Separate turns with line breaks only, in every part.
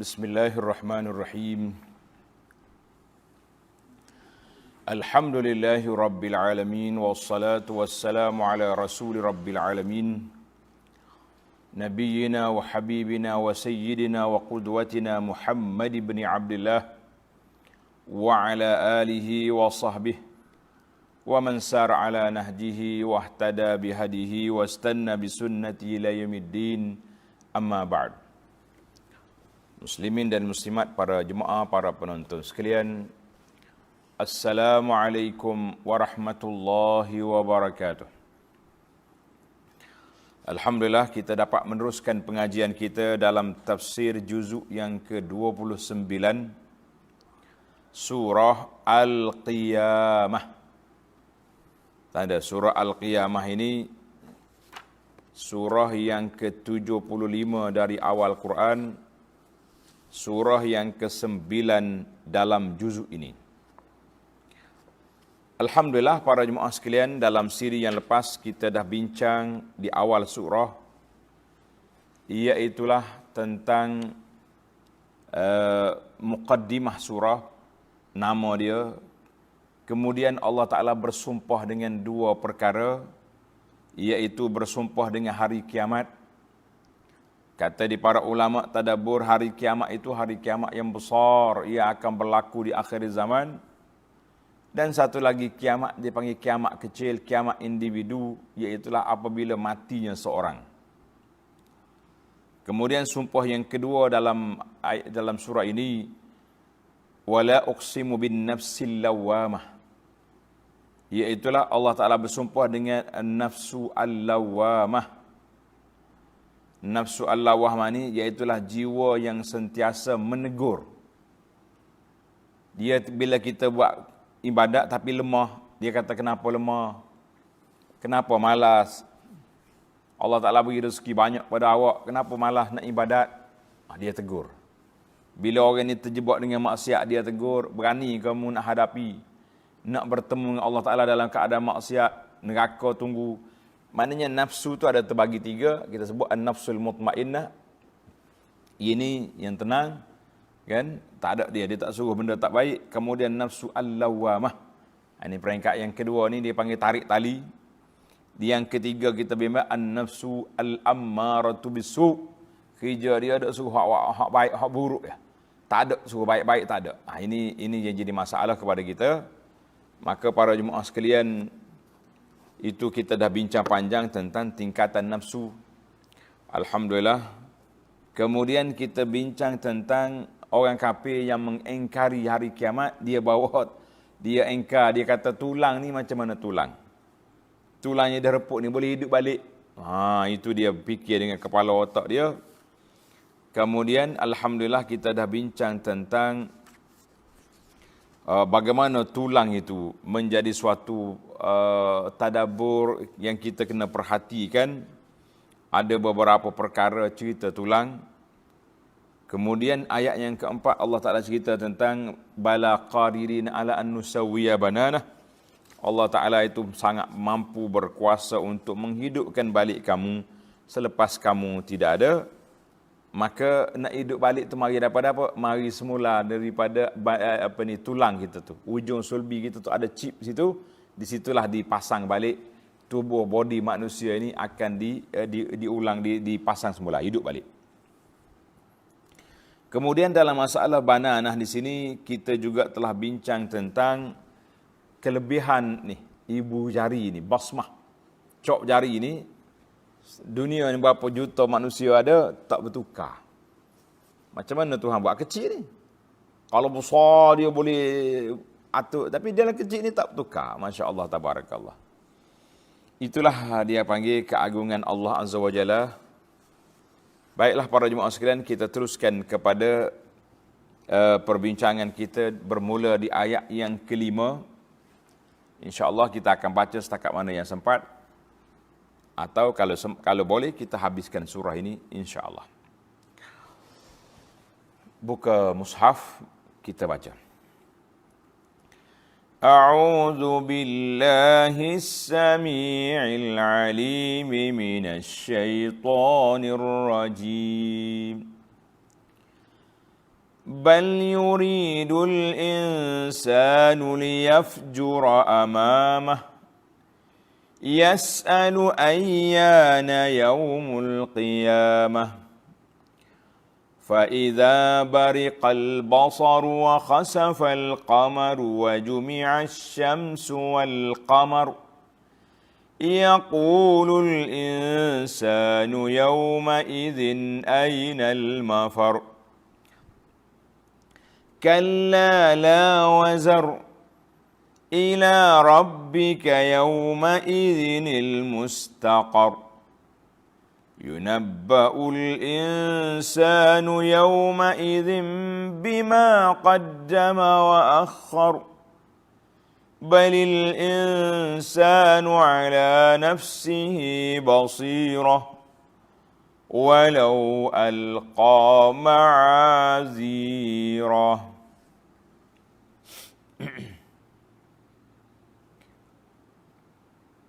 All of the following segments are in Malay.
Bismillahirrahmanirrahim. Alhamdulillahi rabbil alamin, wassalatu wassalamu ala rasuli rabbil alamin, nabiyyina wa habibina wa sayyidina wa qudwatina Muhammad ibn Abdullah wa ala alihi wa sahbihi wa man sar ala nahjihi wa ihtada bihadihi wa istanna bisunnati ila yaumiddin, amma ba'd. Muslimin dan muslimat, para jemaah, para penonton sekalian, Assalamualaikum warahmatullahi wabarakatuh. Alhamdulillah, kita dapat meneruskan pengajian kita dalam tafsir juzuk yang ke-29 surah Al-Qiyamah. Tanda surah Al-Qiyamah ini surah yang ke-75 dari awal Quran, surah yang ke-9 dalam juzuk ini. Alhamdulillah, para jemaah sekalian, dalam siri yang lepas kita dah bincang di awal surah, iaitulah tentang muqaddimah surah, nama dia. Kemudian Allah Ta'ala bersumpah dengan dua perkara, iaitu bersumpah dengan hari kiamat. Kata di para ulama tadabbur, hari kiamat itu hari kiamat yang besar, ia akan berlaku di akhir zaman. Dan satu lagi kiamat dipanggil kiamat kecil, kiamat individu, iaitulah apabila matinya seorang. Kemudian sumpah yang kedua dalam surah ini, wala uqsimu bin nafsil lawamah, iaitulah Allah Ta'ala bersumpah dengan nafsu al-lawamah. Nafsu al-lawamah ni iaitulah jiwa yang sentiasa menegur. Dia bila kita buat ibadat tapi lemah, dia kata kenapa lemah? Kenapa malas? Allah Ta'ala beri rezeki banyak pada awak, kenapa malas nak ibadat? Dia tegur. Bila orang ni terjebak dengan maksiat, dia tegur, berani kamu nak hadapi, nak bertemu dengan Allah Ta'ala dalam keadaan maksiat, neraka tunggu. Maknanya nafsu tu ada terbagi tiga. Kita sebut an-nafsul mutmainnah. Ini yang tenang, kan? Tak ada dia tak suruh benda tak baik. Kemudian nafsu al-lawamah. Ini peringkat yang kedua ni dia panggil tarik tali. Yang ketiga kita bimbang an-nafsu al-ammaratu bisu. Kerja dia ada suruh hak baik, hak buruk ya. Tak ada suruh baik-baik, tak ada. Ini yang jadi masalah kepada kita. Maka para jemaah sekalian, itu kita dah bincang panjang tentang tingkatan nafsu. Alhamdulillah. Kemudian kita bincang tentang orang kafir yang mengingkari hari kiamat. Dia engkar, dia kata tulang ni macam mana tulang? Tulangnya dah repuk ni, boleh hidup balik? Itu dia fikir dengan kepala otak dia. Kemudian Alhamdulillah kita dah bincang tentang bagaimana tulang itu menjadi suatu tadabbur yang kita kena perhatikan. Ada beberapa perkara cerita tulang. Kemudian ayat yang keempat Allah Ta'ala cerita tentang bala qadirin ala an nusawwiya bananah. Allah Ta'ala itu sangat mampu berkuasa untuk menghidupkan balik kamu selepas kamu tidak ada. Maka nak hidup balik tu mari daripada apa? Mari semula daripada tulang kita tu. Ujung sulbi kita tu ada chip situ. Di situlah dipasang balik tubuh body manusia ini akan diulang dipasang semula, hidup balik. Kemudian dalam masalah bananah di sini kita juga telah bincang tentang kelebihan ni ibu jari ni, basmah. Cop jari ni, dunia ni berapa juta manusia ada, tak bertukar. Macam mana Tuhan buat kecil ni? Kalau besar dia boleh atur, tapi dalam kecil ni tak bertukar. Masya Allah, tabarakallah. Itulah dia panggil keagungan Allah Azza wa Jalla. Baiklah para jemaah sekalian, kita teruskan kepada perbincangan kita bermula di ayat yang kelima. InsyaAllah kita akan baca setakat mana yang sempat. Atau kalau boleh kita habiskan surah ini insya-Allah. Buka mushaf, kita baca. A'udzu billahi as-sami'il 'alim minasy syaithanir rajim. بل يريد الإنسان ليفجر أمامه يسأل أيان يوم القيامة فإذا برق البصر وخسف القمر وجمع الشمس والقمر يقول الإنسان يومئذ أين المفر كلا لا وزر إلى ربك يومئذ المستقر ينبأ الإنسان يومئذ بما قدم وأخر بل الإنسان على نفسه بصيرة ولو ألقى معاذيره.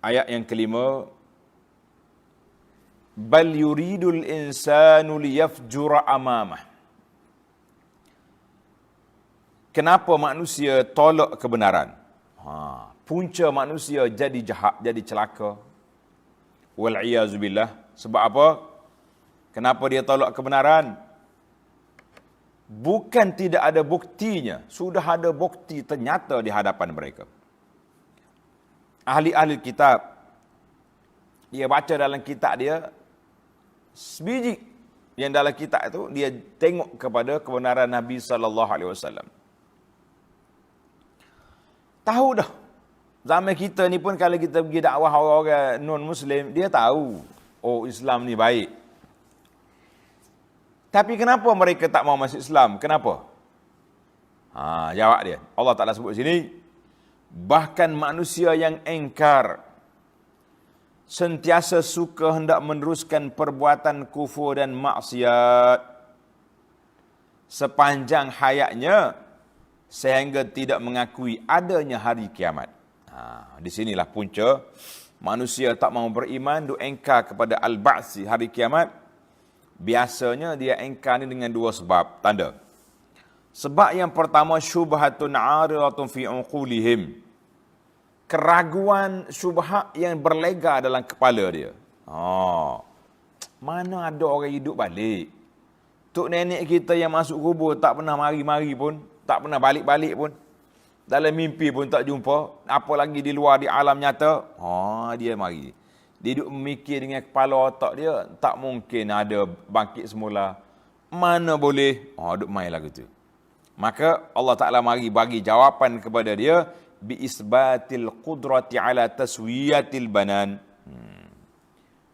Ayat yang kelima, bal yuridul insanu liyafjura amamah. Kenapa manusia tolak kebenaran? Punca manusia jadi jahat, jadi celaka. Wal'iyazubillah. Sebab apa? Kenapa dia tolak kebenaran? Bukan tidak ada buktinya, sudah ada bukti ternyata di hadapan mereka. Ahli-ahli kitab, dia baca dalam kitab dia, sebiji yang dalam kitab itu, dia tengok kepada kebenaran Nabi SAW. Tahu dah, zaman kita ni pun kalau kita pergi dakwah orang-orang non-Muslim, dia tahu, oh Islam ni baik. Tapi kenapa mereka tak mau masuk Islam? Kenapa? Jawab dia. Allah Ta'ala sebut sini, bahkan manusia yang engkar, sentiasa suka hendak meneruskan perbuatan kufur dan maksiat sepanjang hayatnya, sehingga tidak mengakui adanya hari kiamat. Di sinilah punca manusia tak mau beriman, duk engkar kepada al-ba'si, hari kiamat. Biasanya dia engkar ni dengan dua sebab, tanda. Sebab yang pertama, syubhatun 'aridatun fi 'uqulihim. Keraguan syubhat yang berlega dalam kepala dia. Mana ada orang hidup balik? Tok nenek kita yang masuk kubur tak pernah mari-mari pun, tak pernah balik-balik pun. Dalam mimpi pun tak jumpa, apa lagi di luar di alam nyata? Dia mari. Dia duduk memikir dengan kepala otak dia, tak mungkin ada bangkit semula. Mana boleh? Duduk main lagu tu. Maka Allah Ta'ala mari bagi jawapan kepada dia, bi isbatil qudrati ala taswiyatil banan.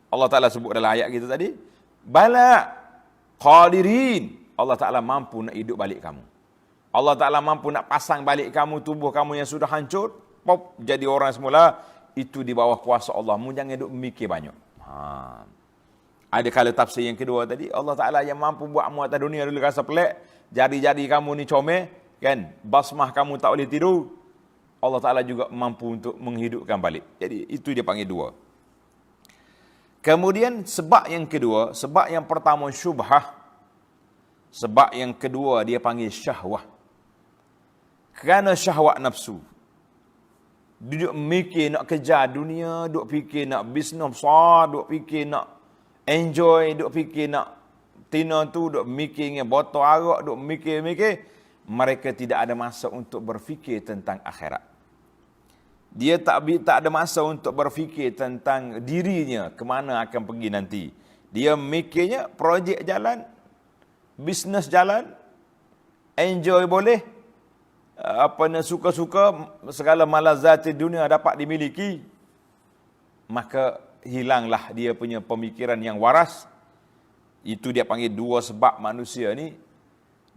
Allah Ta'ala sebut dalam ayat kita tadi, bala qadirin. Allah Ta'ala mampu nak hidup balik kamu. Allah Ta'ala mampu nak pasang balik kamu, tubuh kamu yang sudah hancur, pop, jadi orang semula. Itu di bawah kuasa Allah. Mu jangan duk mikir banyak. Ada kala tafsir yang kedua tadi, Allah Ta'ala yang mampu buat mu atas dunia dulu rasa pelik, jari-jari kamu ni comel, kan? Basmah kamu tak boleh tidur. Allah Ta'ala juga mampu untuk menghidupkan balik. Jadi itu dia panggil dua. Kemudian sebab yang kedua, sebab yang pertama syubhah, sebab yang kedua dia panggil syahwah. Kerana syahwat nafsu. Duduk mikir nak kejar dunia, duduk fikir nak bisnes besar, duduk fikir nak enjoy, duduk fikir nak tina tu, duduk mikir dengan botol arak, duduk mikir-mikir. Mereka tidak ada masa untuk berfikir tentang akhirat. Dia tak ada masa untuk berfikir tentang dirinya, ke mana akan pergi nanti. Dia mikirnya projek jalan, bisnes jalan, enjoy boleh, suka-suka, segala malazat dunia dapat dimiliki, maka hilanglah dia punya pemikiran yang waras. Itu dia panggil dua sebab manusia ni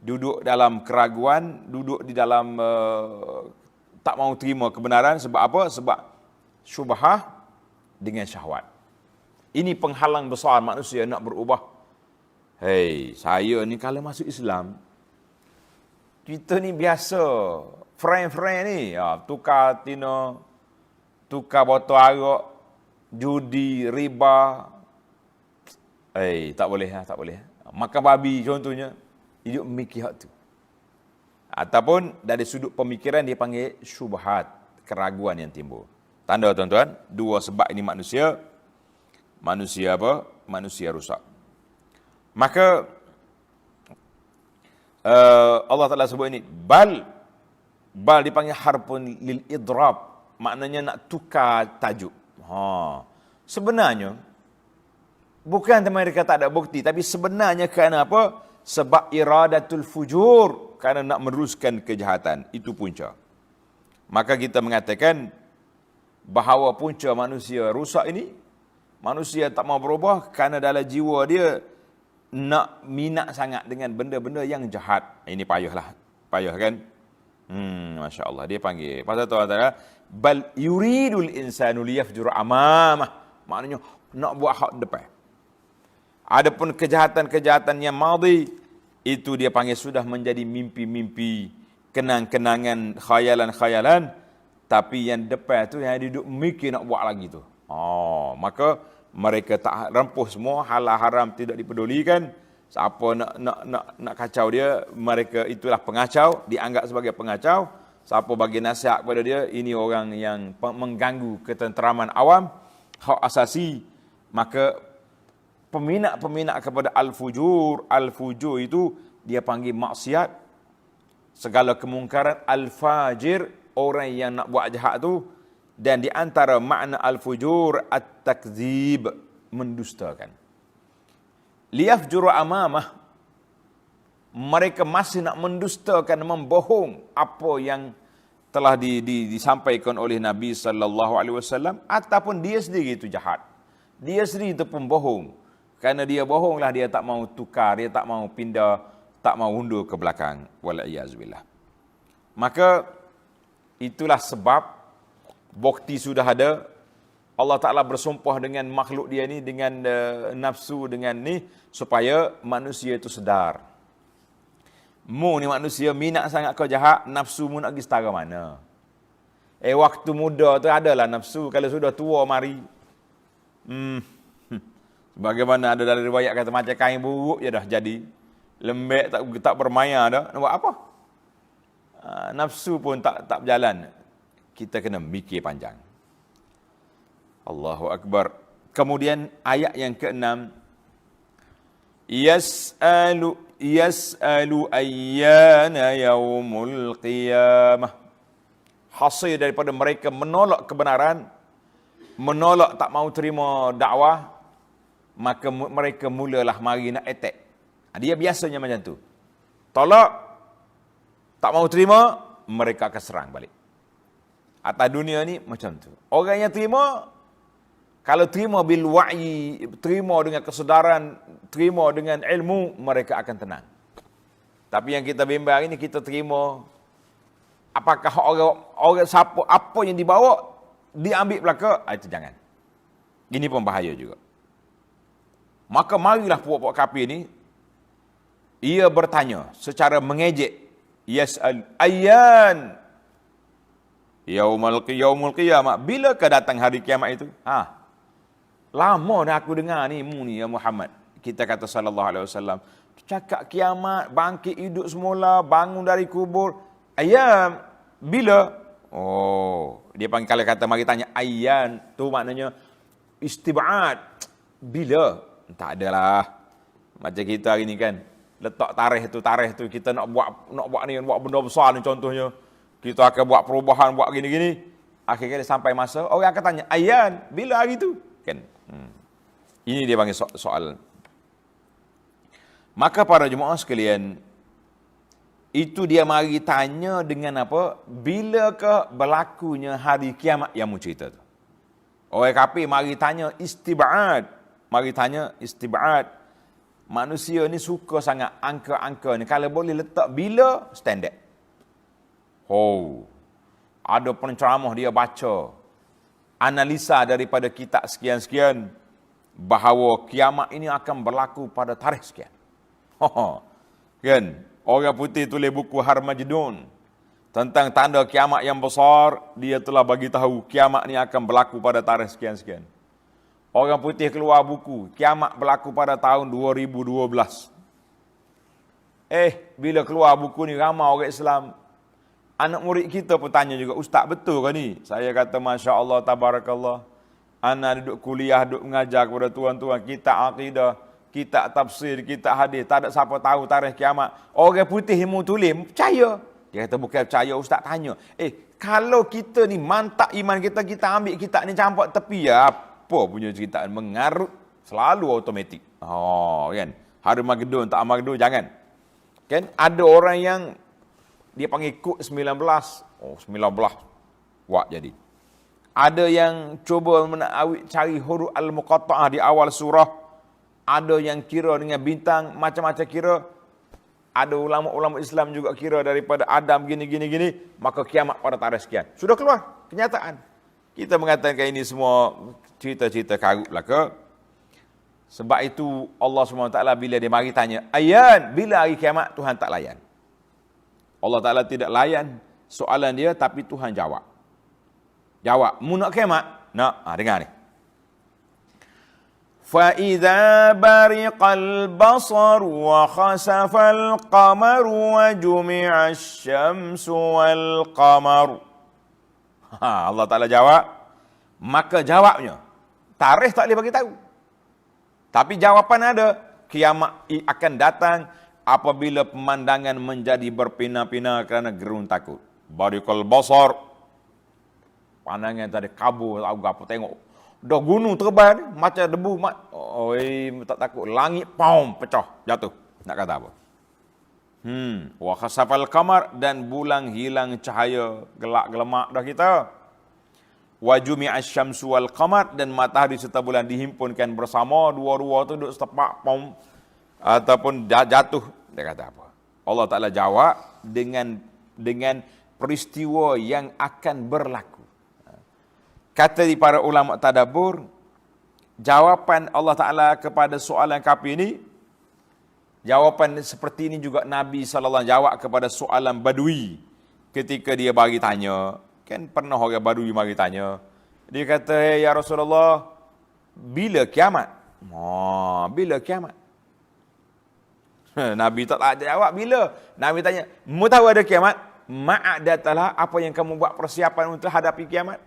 duduk dalam keraguan, duduk di dalam tak mau terima kebenaran. Sebab apa? Sebab syubhah dengan syahwat. Ini penghalang besar manusia nak berubah. Hei, saya ni kalau masuk Islam, kita ni biasa, friend-friend ni, tukar tina, tukar botol arak, judi, riba. Tak boleh, tak boleh. Makan babi contohnya, hidup mikir hak tu. Ataupun dari sudut pemikiran dia panggil syubhat, keraguan yang timbul. Tanda tuan-tuan, dua sebab ini manusia apa? Manusia rusak. Maka Allah Ta'ala sebut ini, bal dipanggil harfun lil idrab, maknanya nak tukar tajuk. Sebenarnya bukan mereka tak ada bukti, tapi sebenarnya kerana apa? Sebab iradatul fujur, kerana nak meneruskan kejahatan, itu punca. Maka kita mengatakan bahawa punca manusia rusak ini, manusia tak mau berubah kerana dalam jiwa dia nak minat sangat dengan benda-benda yang jahat. Ini payah kan? Masya Allah, dia panggil. Pasal tu Allah, bal yuridul insanu liyafjur amamah. Maknanya nak buat hak depan. Adapun kejahatan-kejahatan yang madhi, itu dia panggil sudah menjadi mimpi-mimpi, kenang-kenangan, khayalan-khayalan, tapi yang depan tu yang duduk mikir nak buat lagi tu. Maka mereka tak rempuh semua, halal haram tidak dipedulikan. Siapa nak kacau dia, mereka itulah pengacau, dianggap sebagai pengacau. Siapa bagi nasihat kepada dia, ini orang yang mengganggu ketenteraman awam, hak asasi. Maka peminat kepada al-fujur itu dia panggil maksiat, segala kemungkaran. Al-fajir, orang yang nak buat jahat tu. Dan di antara makna al-fujur at-takdzib, mendustakan. Liyafjuru amamah, mereka masih nak mendustakan, membohong apa yang telah disampaikan oleh Nabi sallallahu alaihi wasallam, ataupun dia sendiri itu jahat. Dia sendiri itu pembohong. Kerana dia bohonglah, dia tak mau tukar, dia tak mau pindah, tak mau undur ke belakang. Wal'iyazubillah. Maka itulah sebab bukti sudah ada. Allah Ta'ala bersumpah dengan makhluk dia ni, dengan nafsu, dengan ni, supaya manusia itu sedar. Mu ni manusia, minat sangat kau jahat, nafsu mu nak pergi setara mana? Waktu muda tu adalah nafsu, kalau sudah tua mari. Bagaimana ada dalam riwayat kata macam kain buruk, ya dah jadi lembek, tak bermaya dah. Nak buat apa? Nafsu pun tak berjalan. Kita kena mikir panjang. Allahu Akbar. Kemudian ayat yang ke-6. Yas'alu ayyana yaumul qiyamah. Hasil daripada mereka menolak kebenaran, menolak, tak mau terima dakwah, maka mereka mulalah mari nak attack. Dia biasanya macam tu. Tolak, tak mau terima, mereka akan serang balik. Atas dunia ni macam tu. Orang yang terima, kalau terima bil wa'yi, terima dengan kesedaran, terima dengan ilmu, mereka akan tenang. Tapi yang kita bimbang ini, kita terima, apakah orang siapa, apa yang dibawa, diambil belaka, itu jangan. Ini pun bahaya juga. Maka marilah puak-puak kafir ni, ia bertanya secara mengejek, yas'al ayyan yaumul qiyamah, bilakah datang hari kiamat itu? Lama dah aku dengar ni mu ni ya Muhammad. Kita kata sallallahu alaihi wasallam, cakap kiamat, bangkit hidup semula, bangun dari kubur. Ayam, bila? Dia panggil, kalau kata mari tanya ayyan, tu maknanya istibad. Bila? Tak adalah. Macam kita hari ni kan, letak tarikh tu kita nak buat ni, buat benda besar ni contohnya. Kita akan buat perubahan, buat gini-gini. Akhirnya sampai masa, orang akan tanya, ayyan, bila hari tu? Kan? Ini dia panggil soal. Maka para jemaah sekalian, itu dia mari tanya dengan apa? Bilakah berlakunya hari kiamat yang mu cerita tu? Orang kafir mari tanya istibad. Mari tanya istibad. Manusia ni suka sangat angka-angka ni. Kalau boleh letak bila, standard. Ada penceramah dia baca, analisa daripada kitab sekian-sekian, bahawa kiamat ini akan berlaku pada tarikh sekian. Kan? Orang putih tulis buku Harmagedon tentang tanda kiamat yang besar, dia telah bagi tahu kiamat ini akan berlaku pada tarikh sekian-sekian. Orang putih keluar buku, kiamat berlaku pada tahun 2012. Bila keluar buku ni ramai orang Islam. Anak murid kita pun tanya juga, Ustaz betul ke ni? Saya kata, Masya Allah, Tabarakallah. Anak duduk kuliah, duduk mengajar kepada tuan-tuan. Kitab akidah, kitab tafsir, kitab hadis. Tak ada siapa tahu tarikh kiamat. Orang putih yang tulis, percaya. Dia kata, bukan percaya, Ustaz tanya. Kalau kita ni mantap iman kita, kita ambil kitab ni campak tepi, ya apa punya cerita? Mengarut, selalu automatik. Kan? Harmagedon, tak Armagedon, jangan. Kan? Ada orang yang dia panggil kod 19. 19 buat jadi. Ada yang cuba cari huruf al-muqatta'ah di awal surah. Ada yang kira dengan bintang, macam-macam kira. Ada ulama-ulama Islam juga kira daripada Adam gini. Maka kiamat pada tarikh sekian. Sudah keluar kenyataan. Kita mengatakan ini semua cerita-cerita karut belaka. Sebab itu Allah SWT bila dia mari tanya, Ayan, bila hari kiamat? Tuhan tak layan. Allah Ta'ala tidak layan soalan dia, tapi Tuhan jawab. Jawab, mu nak kiamat? Nak, dengar ni. فَإِذَا بَرِقَ الْبَصَرُ وَخَسَفَ الْقَمَرُ وَجُمِعَ الشَّمْسُ وَالْقَمَرُ. Allah Ta'ala jawab, maka jawabnya, tarikh tak boleh bagi tahu. Tapi jawapan ada, kiamat akan datang apabila pemandangan menjadi berpinah-pinah kerana gerun takut. Bariqal basar, pandangan tadi kabur, apa tengok. Dah gunung terbang macam debu, tak takut. Langit pecah, jatuh. Nak kata apa? Wa khasafal qamar, dan bulan hilang cahaya, gelak gelemak dah kita. Wa jumi'asy syamsu wal qamar, dan matahari serta bulan dihimpunkan bersama, dua-dua tu duduk setepak ataupun jatuh. Dia kata apa? Allah Ta'ala jawab dengan peristiwa yang akan berlaku. Kata di para ulama tadabbur, jawapan Allah Ta'ala kepada soalan kafir ini, jawapan seperti ini juga Nabi SAW jawab kepada soalan Badui ketika dia bagi tanya. Kan pernah orang Badui bagi tanya. Dia kata, hey, ya Rasulullah, bila kiamat? Bila kiamat? Nabi tak jawab bila. Nabi tanya, mu tahu ada kiamat? Ma'adatalah, apa yang kamu buat persiapan untuk hadapi kiamat?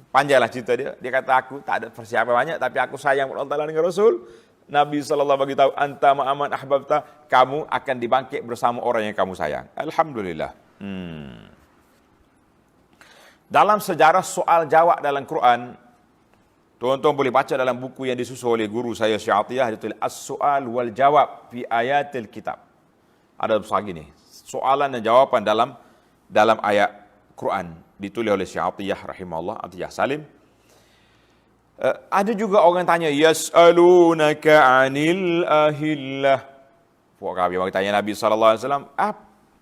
Panjanglah cerita dia. Dia kata, aku tak ada persiapan banyak, tapi aku sayang Allah Ta'ala dengan Rasul. Nabi SAW bagi tahu, anta ma'aman ahbabta, kamu akan dibangkit bersama orang yang kamu sayang. Alhamdulillah. Dalam sejarah soal jawab dalam Quran, tuan-tuan boleh baca dalam buku yang disusun oleh guru saya Syiatiyah, dia tulis As-Soal wal Jawab fi Ayatil Kitab. Ada besar gini, soalan dan jawapan dalam ayat Quran, ditulis oleh Syiatiyah rahimahullah, Atiyah Salim. Ada juga orang tanya, yas'alunaka 'anil ahillah. Puak kami bagi tanya Nabi SAW,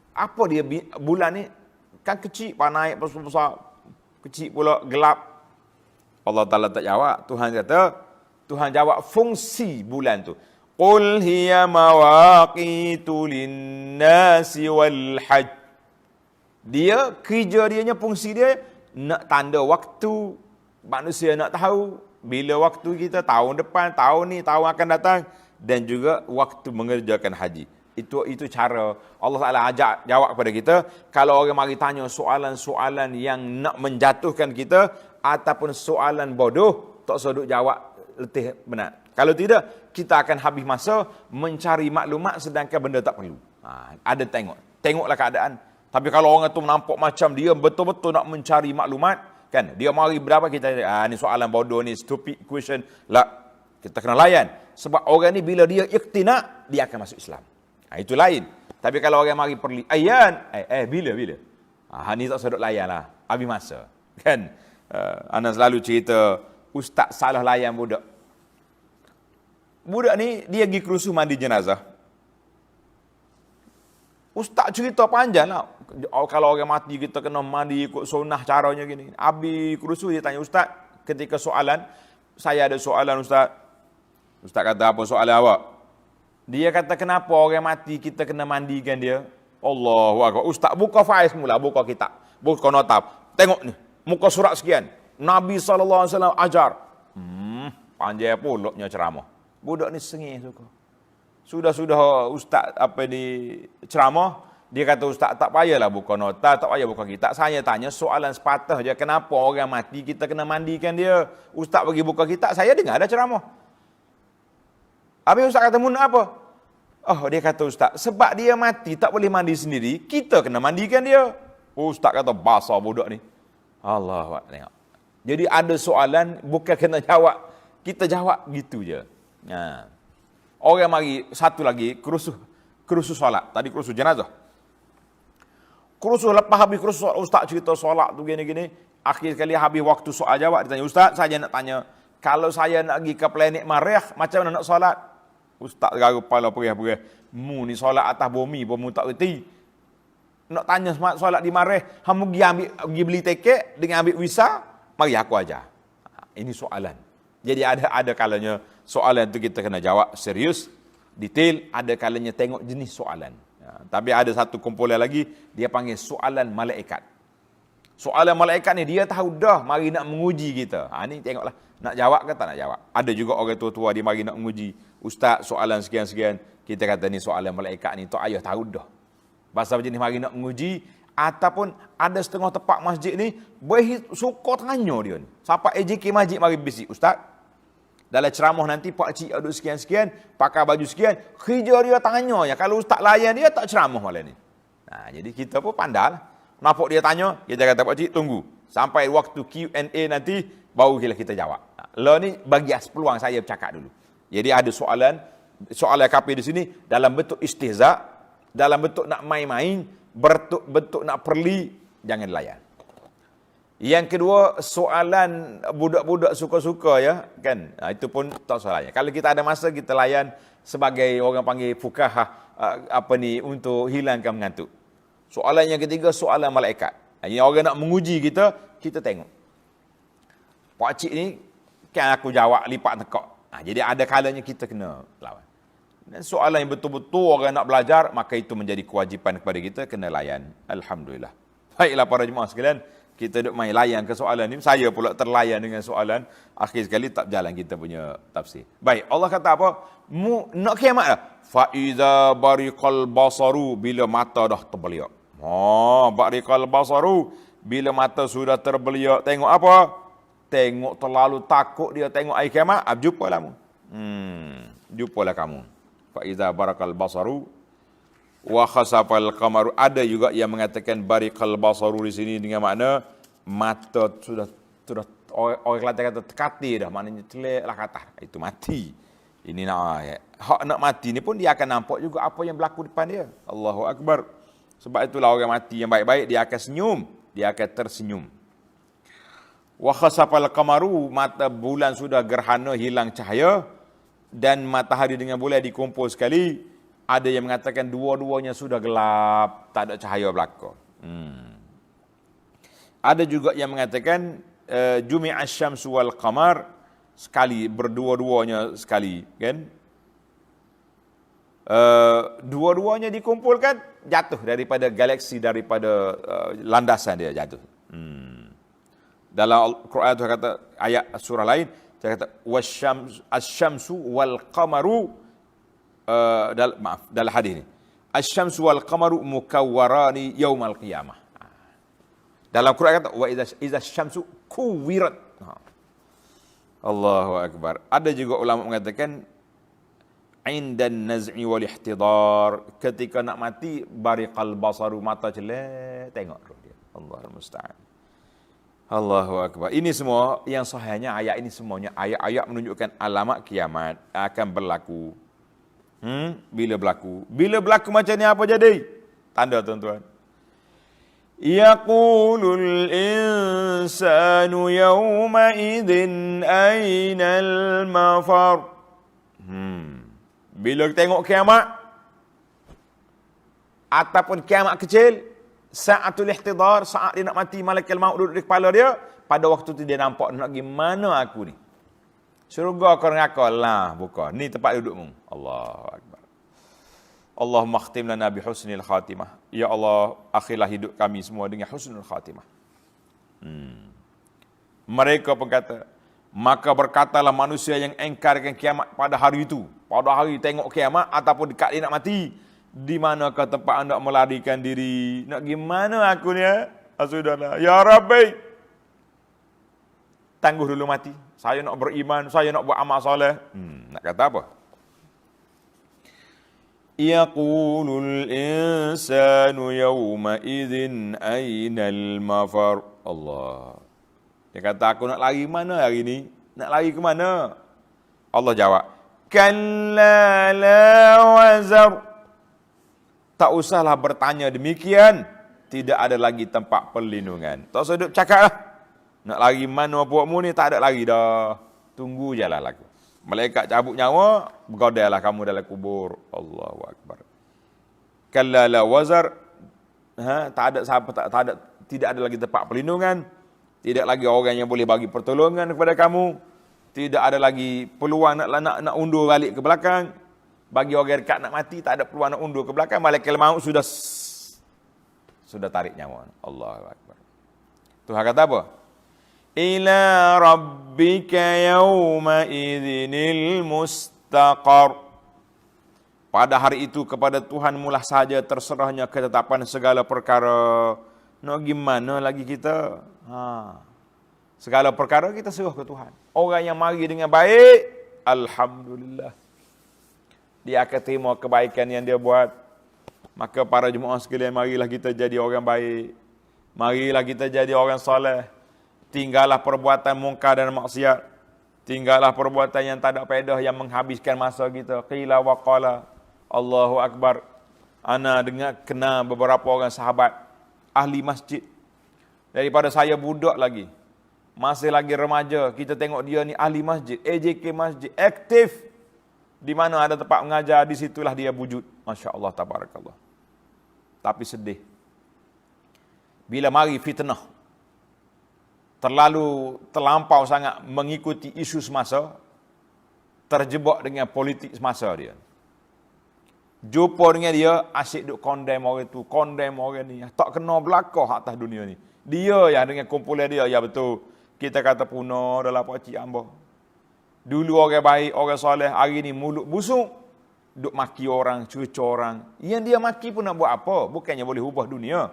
apa dia bulan ni? Kan kecil, naik besar-besar, kecil pula gelap. Allah Ta'ala tak jawab. Tuhan jawab fungsi bulan tu. Qul hiya mawaqitu linnasi wal hajj. Dia, kerja dianya, fungsi dia, nak tanda waktu. Manusia nak tahu bila waktu kita, tahun depan, tahun ni, tahun akan datang. Dan juga waktu mengerjakan haji. Itu cara Allah Ta'ala ajak jawab kepada kita. Kalau orang mari tanya soalan-soalan yang nak menjatuhkan kita, ataupun soalan bodoh, tak sodok jawab letih benar. Kalau tidak, kita akan habis masa mencari maklumat sedangkan benda tak perlu. Ada tengoklah keadaan. Tapi kalau orang tu nampak macam dia betul-betul nak mencari maklumat, kan? Dia mari berapa, kita ni soalan bodoh ni, stupid question. Kita kena layan. Sebab orang ni bila dia iqtina, dia akan masuk Islam. Itu lain. Tapi kalau orang mari perli, bila? Ni tak sedap layan lah. Habis masa. Kan? Ana selalu cerita, ustaz salah layan budak. Budak ni, dia pergi kerusuh mandi jenazah. Ustaz cerita panjang lah. Kalau orang mati, kita kena mandi ikut sunnah caranya gini. Habis kerusuh, dia tanya, ustaz, ketika soalan, saya ada soalan ustaz. Ustaz kata, apa soalan awak? Dia kata, kenapa orang mati kita kena mandikan dia? Allahu Akbar. Ustaz, buka faiz mula, buka kitab, buka notab. Tengok ni, muka surat sekian. Nabi SAW ajar. Panjang pulaknya ceramah. Budak ni sengih suka. Sudah ustaz apa ni ceramah, dia kata ustaz tak payahlah buka nota, tak payah buka kitab. Saya tanya soalan sepatah je, kenapa orang mati kita kena mandikan dia? Ustaz bagi buka kitab, saya dengar ada ceramah. Habis ustaz kata mun apa? Oh, dia kata ustaz, sebab dia mati tak boleh mandi sendiri, kita kena mandikan dia. Ustaz kata basah budak ni. Allah tengok. Jadi ada soalan bukan kena jawab, kita jawab gitu je. Ha. Orang mari satu lagi kerusuh solat. Tadi kerusuh jenazah. Kerusuh lepas habis kerusuh ustaz cerita solat tu gini-gini, akhir sekali habis waktu soal jawab ditanya, ustaz saya nak tanya, kalau saya nak pergi ke planet Mariah macam mana nak solat? Ustaz garu kepala perih-perih. Mu ni solat atas bumi pun mu tak reti. Nak tanya solat di Mariah, hamu pergi beli tiket dengan ambil visa, mari aku ajar. Ini soalan. Jadi ada kalanya soalan itu kita kena jawab serius, detail, ada kalanya tengok jenis soalan. Tapi ada satu kumpulan lagi, dia panggil soalan malaikat. Soalan malaikat ni dia tahu dah mari nak menguji kita. Ni tengoklah, nak jawab ke tak nak jawab. Ada juga orang tua-tua dia mari nak menguji. Ustaz soalan sekian-sekian, kita kata ni soalan malaikat ni, tok ayah tahu dah. Pasal jenis mari nak menguji, ataupun ada setengah tempat masjid ni, suka tanya dia ni. Sampai AJK masjid mari bisik, ustaz, dalam ceramah nanti pak cik ada sekian-sekian, pakai baju sekian, kerja dia tanya ya. Kalau ustaz layan dia tak ceramah malam ni. Nah, jadi kita pun pandai lah. Nampak dia tanya, kita kata pak cik tunggu sampai waktu Q&A nanti baru kita jawab. Lah ni bagi peluang saya bercakap dulu. Jadi ada soalan KP di sini dalam bentuk istihza, dalam bentuk nak main-main, bentuk nak perli, jangan layan. Yang kedua, soalan budak-budak suka-suka ya, kan? Itu pun tak salahnya. Kalau kita ada masa, kita layan sebagai orang panggil fuqaha untuk hilangkan mengantuk. Soalan yang ketiga, soalan malaikat. Yang orang nak menguji kita, kita tengok. Pakcik ni kan aku jawab lipat tekak. Jadi ada kalanya kita kena lawan. Dan soalan yang betul-betul orang nak belajar, maka itu menjadi kewajipan kepada kita, kena layan. Alhamdulillah. Baiklah para jemaah sekalian, kita duk main layan ke soalan ni. Saya pula terlayan dengan soalan. Akhir sekali tak jalan kita punya tafsir. Baik, Allah kata apa? Nak kiamat dah. Fa'iza bariqal basaru, bila mata dah terbeliak. Bariqal basaru, bila mata sudah terbeliak. Tengok apa? Tengok terlalu takut dia tengok air kiamat. Jumpalah kamu. Jumpalah kamu. Fa'iza bariqal basaru wa khasafal qamaru. Ada juga yang mengatakan bariqal basaru di sini dengan makna mata sudah orang Kelantan kata terkati dah, maknanya celeklah kata itu mati. Ini hak nak mati ni pun dia akan nampak juga apa yang berlaku depan dia. Allahu akbar. Sebab itulah orang mati yang baik-baik dia akan senyum, dia akan tersenyum. Wa khasafal qamaru, mata bulan sudah gerhana, hilang cahaya, dan matahari dengan bulan dikumpul sekali. Ada yang mengatakan dua-duanya sudah gelap, tak ada cahaya belaka. Ada juga yang mengatakan jumi'asy syamsu wal qamar, sekali, berdua-duanya sekali, kan? Dua-duanya dikumpulkan, jatuh daripada galaksi, daripada landasan dia jatuh. Dalam Al-Quran itu kata, ayat surah lain, dia kata wasyamsu wal qamaru, dalam hadis ni, asy-syamsu wal qamaru mukawwarani yaumal qiyamah. Dalam Quran kata wa idza syamsu kuwirat. Allahu akbar. Ada juga ulama mengatakan indan naz'i wal ihtidar, ketika nak mati bariqal basaru, mata celek tengok dia. Allahul musta'an. Allahu akbar. Ini semua yang sahihnya ayat ini semuanya ayat-ayat menunjukkan alamat kiamat akan berlaku. Bila berlaku? Bila berlaku macam ni apa jadi? Tanda tuan-tuan. Yaqulul insanu yawma idzin ainal mafar. Bila tengok kiamat ataupun kiamat kecil, sa'atul ihtidar, saat dia nak mati, malaikat maut duduk di kepala dia, pada waktu tu dia nampak nak pergi mana aku ni. Syurga kau neraka lah, bukan. Ni tempat dudukmu. Allahu akbar. Allahumma khtim lana bi husnil khatimah. Ya Allah, akhirlah hidup kami semua dengan husnul khatimah. Mereka pun kata, maka berkatalah manusia yang engkarkan kiamat pada hari itu, pada hari tengok kiamat ataupun dekat dia nak mati, di manakah tempat anda melarikan diri? Nak gimana aku ni? Sudahlah, ya Rabbi, tangguh dulu mati. Saya nak beriman, saya nak buat amal soleh. Nak kata apa? Yaqulul insanu yawma idzin ainal mafar. Allah. Dia kata, aku nak lari mana hari ni? Nak lari ke mana? Allah jawab, kalla la wazar. Tak usahlah bertanya demikian. Tidak ada lagi tempat perlindungan. Tak usah duduk cakap lah. Nak lari mana buatmu ni, tak ada lagi dah. Tunggu je lah lagu. Malaikat cabut nyawa, bergodailah kamu dalam kubur. Allahu Akbar. Kalla la wazar. Tak ada siapa, tidak ada lagi tempat perlindungan. Tidak lagi orang yang boleh bagi pertolongan kepada kamu. Tidak ada lagi peluang nak undur balik ke belakang. Bagi orang dekat nak mati, tak ada peluang nak undur ke belakang. Malaikat maut sudah tarik nyawa. Allahu Akbar. Tuhan kata apa? Ila rabbika yawma idzinil mustaqar. Pada hari itu kepada Tuhan mulah saja terserahnya ketetapan segala perkara. Nak gimana lagi kita? Segala perkara kita serah ke Tuhan. Orang yang mari dengan baik, alhamdulillah, dia akan terima kebaikan yang dia buat. Maka para jemaah sekalian, marilah kita jadi orang baik. Marilah kita jadi orang soleh. Tinggallah perbuatan mungkar dan maksiat. Tinggallah perbuatan yang tak ada faedah, yang menghabiskan masa kita. Qila wa qala. Allahu Akbar. Ana kenal beberapa orang sahabat ahli masjid. Daripada saya budak lagi, masih lagi remaja, kita tengok dia ni ahli masjid, AJK masjid, aktif. Di mana ada tempat mengajar, di situlah dia wujud. Masya Allah, tabarakallah. Tapi sedih. Bila mari fitnah, terlampau sangat mengikuti isu semasa, terjebak dengan politik semasa dia. Jumpa dengan dia, asyik duk condemn orang tu, condemn orang ni. Tak kena belakang atas dunia ni. Dia yang dengan kumpulan dia, ya betul. Kita kata punah dalam pakcik hamba. Dulu orang baik, orang soleh, hari ni mulut busuk. Duk maki orang, cuca orang. Yang dia maki pun nak buat apa? Bukannya boleh ubah dunia.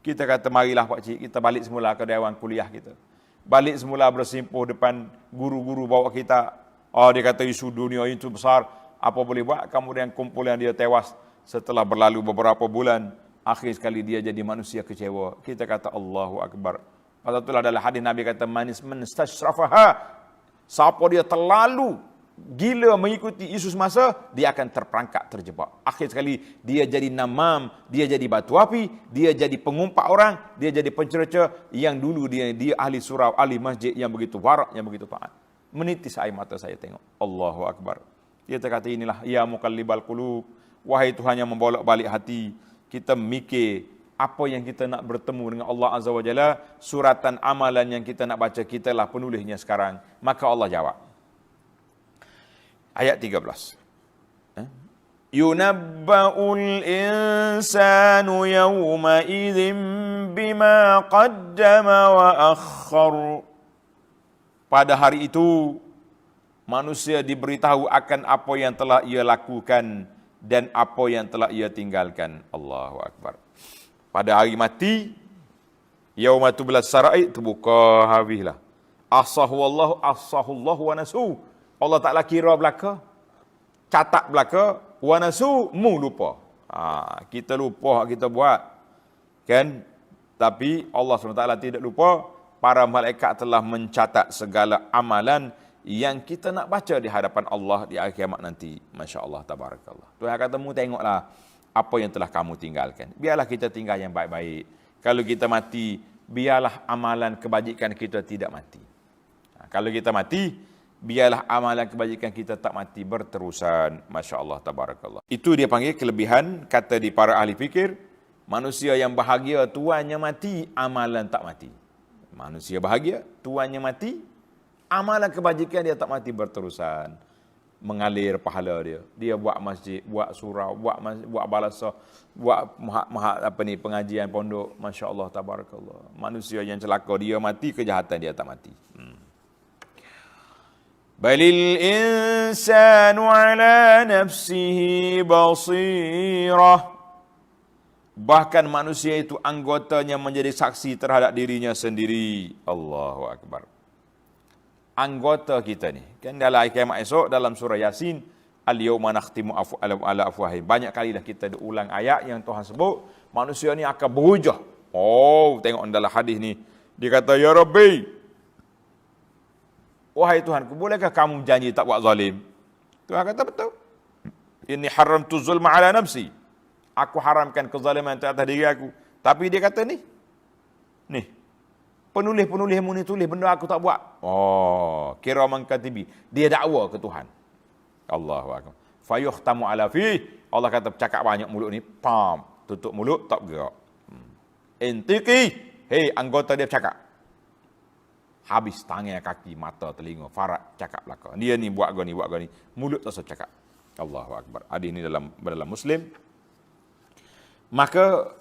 Kita kata marilah pakcik, kita balik semula ke dewan kuliah kita. Balik semula bersimpuh depan guru-guru bawa kita. Dia kata isu dunia itu besar. Apa boleh buat? Kemudian kumpulan dia tewas. Setelah berlalu beberapa bulan, akhir sekali dia jadi manusia kecewa. Kita kata Allahu Akbar. Pasal itulah dalam hadis Nabi kata, manis menstashrafaha. Siapa dia terlalu gila mengikuti isu semasa, dia akan terperangkap, terjebak. Akhir sekali dia jadi namam, dia jadi batu api, dia jadi pengumpat orang, dia jadi pencerca yang dulu dia ahli surau, ahli masjid yang begitu warak, yang begitu taat. Menitis air mata saya tengok. Allahu Akbar. Kita kata inilah ya muqallibal qulub, wahai Tuhan yang membolak-balik hati. Kita mikir apa yang kita nak bertemu dengan Allah Azza wa Jalla, suratan amalan yang kita nak baca, kitalah penulisnya sekarang. Maka Allah jawab. Ayat 13. Yunabba'ul insanu yawma idzin bima qaddama wa akhkhar. Pada hari itu manusia diberitahu akan apa yang telah ia lakukan dan apa yang telah ia tinggalkan. Allahu Akbar. Pada hari mati, yauma tublas sara'i, terbuka habislah. Ahsahullahu wa nasu. Allah Ta'ala kira belaka, catat belaka, wa nasu, mu lupa. Kita lupa kita buat. Kan? Tapi Allah SWT tidak lupa. Para malaikat telah mencatat segala amalan yang kita nak baca di hadapan Allah di akhir kiamat nanti. Masya Allah, tabarakallah. Tuhan kata, mu tengoklah apa yang telah kamu tinggalkan. Biarlah kita tinggal yang baik-baik. Kalau kita mati, biarlah amalan kebajikan kita tidak mati. Kalau kita mati, biarlah amalan kebajikan kita tak mati berterusan. Masya Allah, tabarakallah. Itu dia panggil kelebihan, kata di para ahli fikir, manusia yang bahagia, tuannya mati, amalan tak mati. Manusia bahagia, tuannya mati, amalan kebajikan dia tak mati berterusan. Mengalir pahala dia. Dia buat masjid, buat surau, buat balasah, buat pengajian pondok. Masya Allah, tabarakallah. Manusia yang celaka, dia mati, kejahatan dia tak mati. Balil insanu ala nafsihi basirah. Bahkan manusia itu anggotanya menjadi saksi terhadap dirinya sendiri. Allahu Akbar. Anggota kita ni. Kan dalam kiamat esok dalam surah Yasin, al-yawma nakhtimu ala afwahihim. Banyak kali dah kita ulang ayat yang Tuhan sebut, manusia ni akan berhujah. Oh, tengok dalam hadis ni. Dia kata, Ya Rabbi, wahai Tuhanku, bolehkah kamu janji tak buat zalim? Tuhan kata, betul. Inni haramtu zulma ala nafsi. Aku haramkan kezaliman atas diri aku. Tapi dia kata ni, penulis-penulismu ni tulis benda aku tak buat. Oh, kiraman katibi. Dia dakwa ke Tuhan. Allahu Akbar. Fayuhtamu ala fi. Allah kata cakap banyak mulut ni, pam, tutup mulut tak bergerak. Intiqi, hei anggota dia bercakap. Habis tangan, kaki, mata, telinga, farat cakap belaka. Dia ni buat gini, mulut tak usah cakap. Allahu Akbar. Hadis ni dalam Muslim. Maka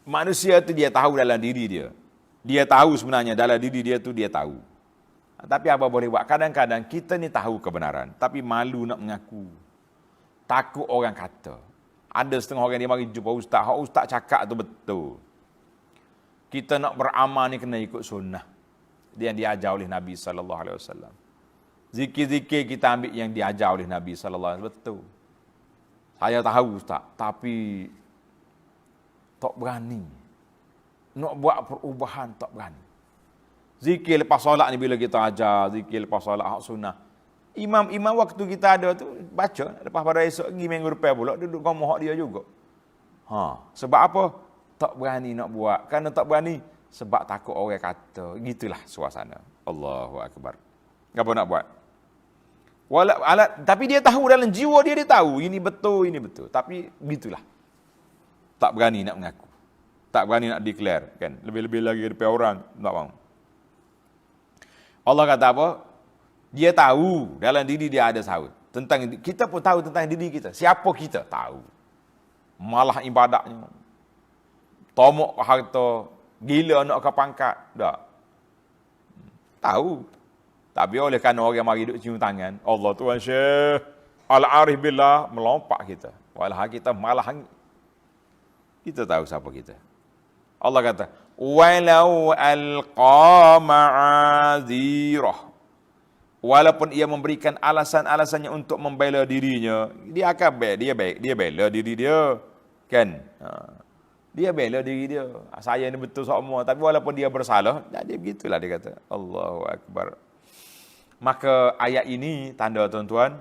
manusia tu dia tahu dalam diri dia. Dia tahu sebenarnya dalam diri dia tu dia tahu. Tapi apa boleh buat? Kadang-kadang kita ni tahu kebenaran, tapi malu nak mengaku. Takut orang kata. Ada setengah orang dia mari jumpa ustaz, hak ustaz cakap tu betul. Kita nak beramal ni kena ikut sunnah. Dia yang diajar oleh Nabi sallallahu alaihi wasallam. Zikir-zikir kita ambil yang diajar oleh Nabi sallallahu alaihi wasallam, betul. Saya tahu ustaz, tapi tak berani. Nak buat perubahan tak berani. Zikir lepas solat ni bila kita ajar, zikir lepas solat hak sunnah. Imam waktu kita ada tu baca, lepas pada esok pergi minggu depan pula duduk kamu hak dia juga. Sebab apa? Tak berani nak buat. Kerana tak berani sebab takut orang kata. Gitulah suasana. Allahu Akbar. Apa nak buat? Tapi dia tahu dalam jiwa dia tahu ini betul. Tapi gitulah. Tak berani nak mengaku. Tak berani nak declare, kan? Lebih-lebih lagi depan orang, tak mahu. Allah kata apa? Dia tahu dalam diri dia ada sahut. Kita pun tahu tentang diri kita. Siapa kita? Tahu. Malah ibadahnya. Tomok harta, gila nak ke pangkat, tak. Tahu. Tapi oleh kerana orang mari duduk cium tangan, Allah Tuhan Syekh, Al-Arif Billah, melompak kita. Walau kita malah kita tahu siapa kita. Allah kata, walau alqa ma'azirah. Walaupun ia memberikan alasan-alasannya untuk membela dirinya, dia akan dia bela diri dia, kan? Dia bela diri dia. Saya ni betul semua, tapi walaupun dia bersalah, dia begitulah dia kata. Allahu Akbar. Maka ayat ini tanda tuan-tuan,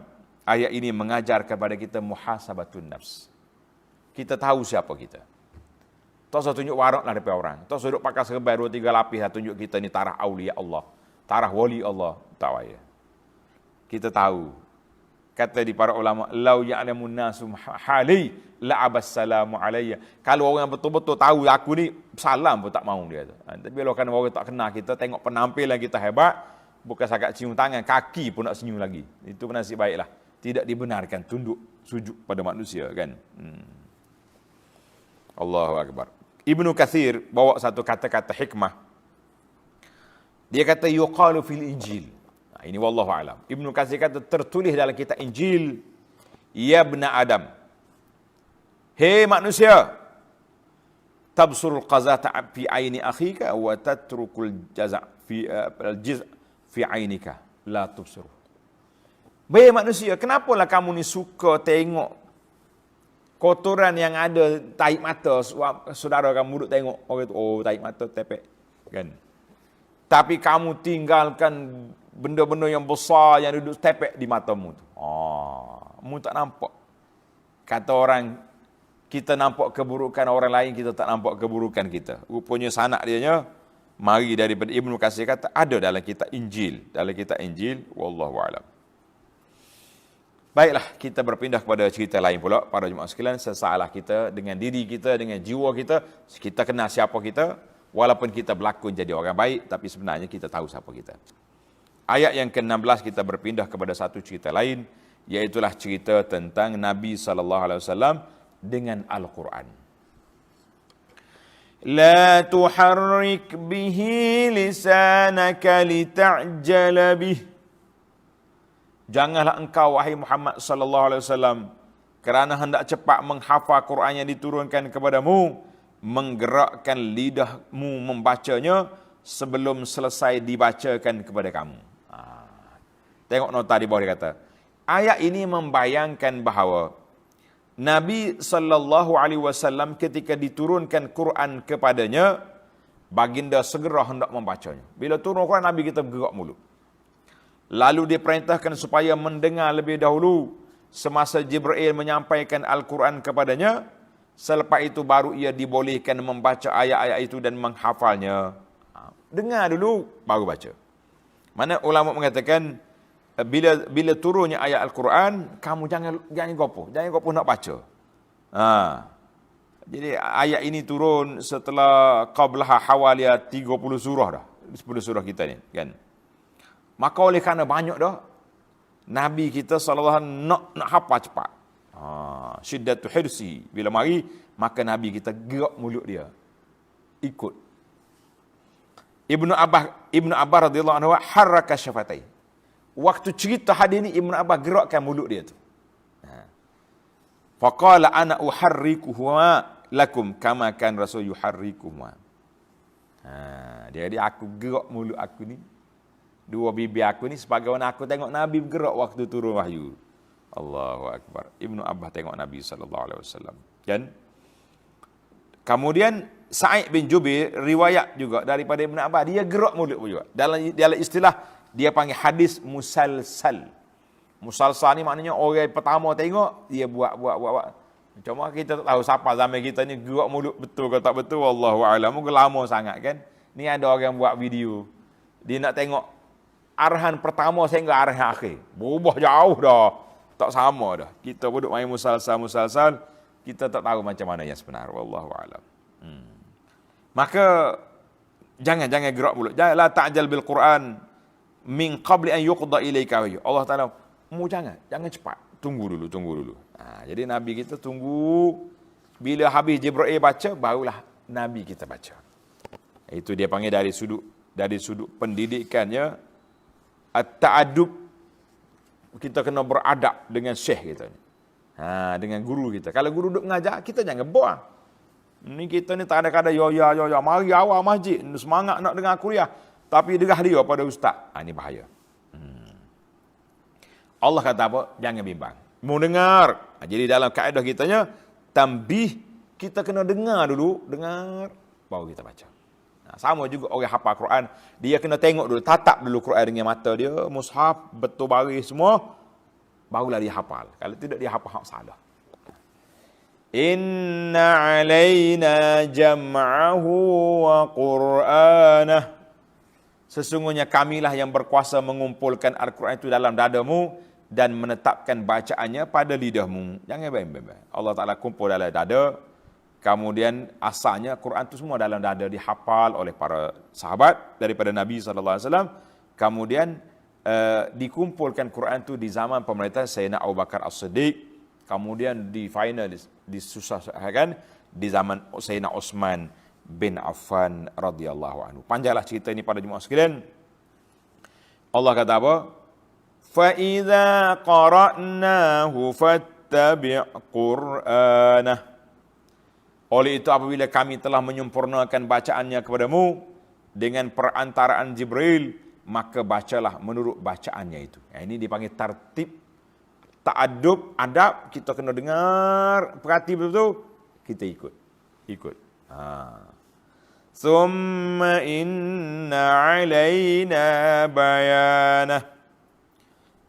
ayat ini mengajar kepada kita muhasabatun nafs. Kita tahu siapa kita. Tak usah tunjuk warak lah depan orang. Tak usah duduk pakai serban 2-3 lapis lah tunjuk kita ni tarah awliya Allah. Tarah wali Allah. Tak payah. Kita tahu. Kata di para ulama, lau ya'lamun nasum hali la'abassalamu alayya. Kalau orang betul-betul tahu aku ni, salam pun tak mahu dia. Tapi kalau kan orang tak kenal kita, tengok penampilan kita hebat, bukan sakat cium tangan, kaki pun nak senyum lagi. Itu nasib baiklah. Tidak dibenarkan tunduk sujud pada manusia, kan? Allahu Akbar. Ibnu Katsir bawa satu kata-kata hikmah. Dia kata yuqalu fil Injil. Ini wallahu alam. Ibnu Katsir kata tertulis dalam kitab Injil, ya ibna Adam. Hei manusia, tabsurul qazata fi aini akhika wa tatrukul jaza fi al-jiz fi ainika la tubsur. Hei manusia, kenapalah kamu ni suka tengok kotoran yang ada tahi mata saudara kamu duduk tengok orang itu, oh tahi mata tepek, kan? Tapi kamu tinggalkan benda-benda yang besar yang duduk tepek di matamu tu. Mu tak nampak. Kata orang, kita nampak keburukan orang lain, kita tak nampak keburukan kita. Rupanya sanak dianya mari daripada Ibnu Katsir kata ada dalam kitab Injil, wallahu a'lam. Baiklah, kita berpindah kepada cerita lain pula para jemaah sekalian. Sesalah kita dengan diri kita, dengan jiwa kita, kita kenal siapa kita, walaupun kita berlakon jadi orang baik, tapi sebenarnya kita tahu siapa kita. Ayat yang ke-16 kita berpindah kepada satu cerita lain, iaitulah cerita tentang Nabi SAW dengan Al-Quran. La tuharrik bihi lisanaka lita'jala bih. Janganlah engkau wahai Muhammad sallallahu alaihi wasallam kerana hendak cepat menghafal Quran yang diturunkan kepadamu, menggerakkan lidahmu membacanya sebelum selesai dibacakan kepada kamu. Tengok nota di bawah dia kata. Ayat ini membayangkan bahawa Nabi sallallahu alaihi wasallam ketika diturunkan Quran kepadanya, baginda segera hendak membacanya. Bila turun Quran, Nabi kita bergerak mulut. Lalu diperintahkan supaya mendengar lebih dahulu semasa Jibril menyampaikan Al-Quran kepadanya. Selepas itu baru ia dibolehkan membaca ayat-ayat itu dan menghafalnya. Dengar dulu, baru baca. Mana ulama mengatakan, bila turunnya ayat Al-Quran, kamu jangan gopoh nak baca. Jadi ayat ini turun setelah qablaha hawaliya 30 surah dah. 10 surah kita ni, kan. Maka oleh kerana banyak dah, Nabi kita sallallahu alaihi wasallam nak hafal cepat. Syiddatu hirsi. Bila mari, maka Nabi kita gerak mulut dia. Ikut. Ibnu Abbas radhiyallahu anhu harraka syafatai. Waktu cerita hadis ni Ibnu Abbas gerakkan mulut dia tu. Faqala ana uharrikuhuma lakum kama kan rasul yuharrikuhuma. Dia aku gerak mulut aku ni, dua bibir aku ni sebagaimana aku tengok Nabi bergerak waktu turun wahyu. Allahu akbar. Ibnu Abbas tengok Nabi sallallahu alaihi wasallam. Kan? Kemudian Sa'id bin Jubair riwayat juga daripada Ibnu Abbas, dia gerak mulut juga. Dalam istilah dia panggil hadis musalsal. Musalsal ni maknanya orang pertama tengok dia buat. Cuma kita tak tahu siapa zaman kita ni gerak mulut betul ke tak betul, wallahu a'lam. Mungkin lama sangat kan. Ni ada orang buat video. Dia nak tengok arahan pertama sehingga arahan akhir. Berubah jauh dah. Tak sama dah. Kita duduk main musalsal, kita tak tahu macam mana yang sebenar. Wallahu a'lam. Maka jangan gerak mulut. La ta'jal bil Quran min qabli an yuqda ilaika wahyu. Allah Taala jangan cepat. Tunggu dulu. Jadi Nabi kita tunggu bila habis Jibril baca, barulah Nabi kita baca. Itu dia panggil dari sudut pendidikannya at-ta'addub. Kita kena beradab dengan syekh kita ni. Dengan guru kita. Kalau guru duk mengajar, kita jangan buang. Ni kita ni tak ada kata ya, mari awal masjid, semangat nak dengar kuliah, tapi derah dia pada ustaz. Ini bahaya. Allah kata apa? Jangan bimbang. Mau dengar. Jadi dalam kaedah kitanya, tambih, kita kena dengar dulu, baru kita baca. Sama juga orang hafal Quran, dia kena tengok dulu, tatap dulu Quran dengan mata dia, mushaf, betul baris semua, barulah dia hafal. Kalau tidak dia hafal salah. Inna alaina jam'ahu wa qur'anah. Sesungguhnya kamilah yang berkuasa mengumpulkan Al-Quran itu dalam dadamu dan menetapkan bacaannya pada lidahmu. Jangan baik-baik. Allah Ta'ala kumpul dalam dada. Kemudian asalnya Quran itu semua dalam dada, dihafal oleh para sahabat daripada Nabi SAW. Kemudian dikumpulkan Quran itu di zaman pemerintahan Sayyidina Abu Bakar As-Siddiq. Kemudian di final disusahkan di zaman Sayyidina Utsman bin Affan radhiyallahu anhu. Panjanglah cerita ini pada jemaah sekalian. Allah kata apa? Fa idza qara'nahu fattabi' qur'anah. Oleh itu apabila kami telah menyempurnakan bacaannya kepadamu dengan perantaraan Jibril, maka bacalah menurut bacaannya itu. Ini dipanggil tartib, ta'addub, adab. Kita kena dengar, perhati betul-betul, kita ikut. Summa inna alaina bayanah.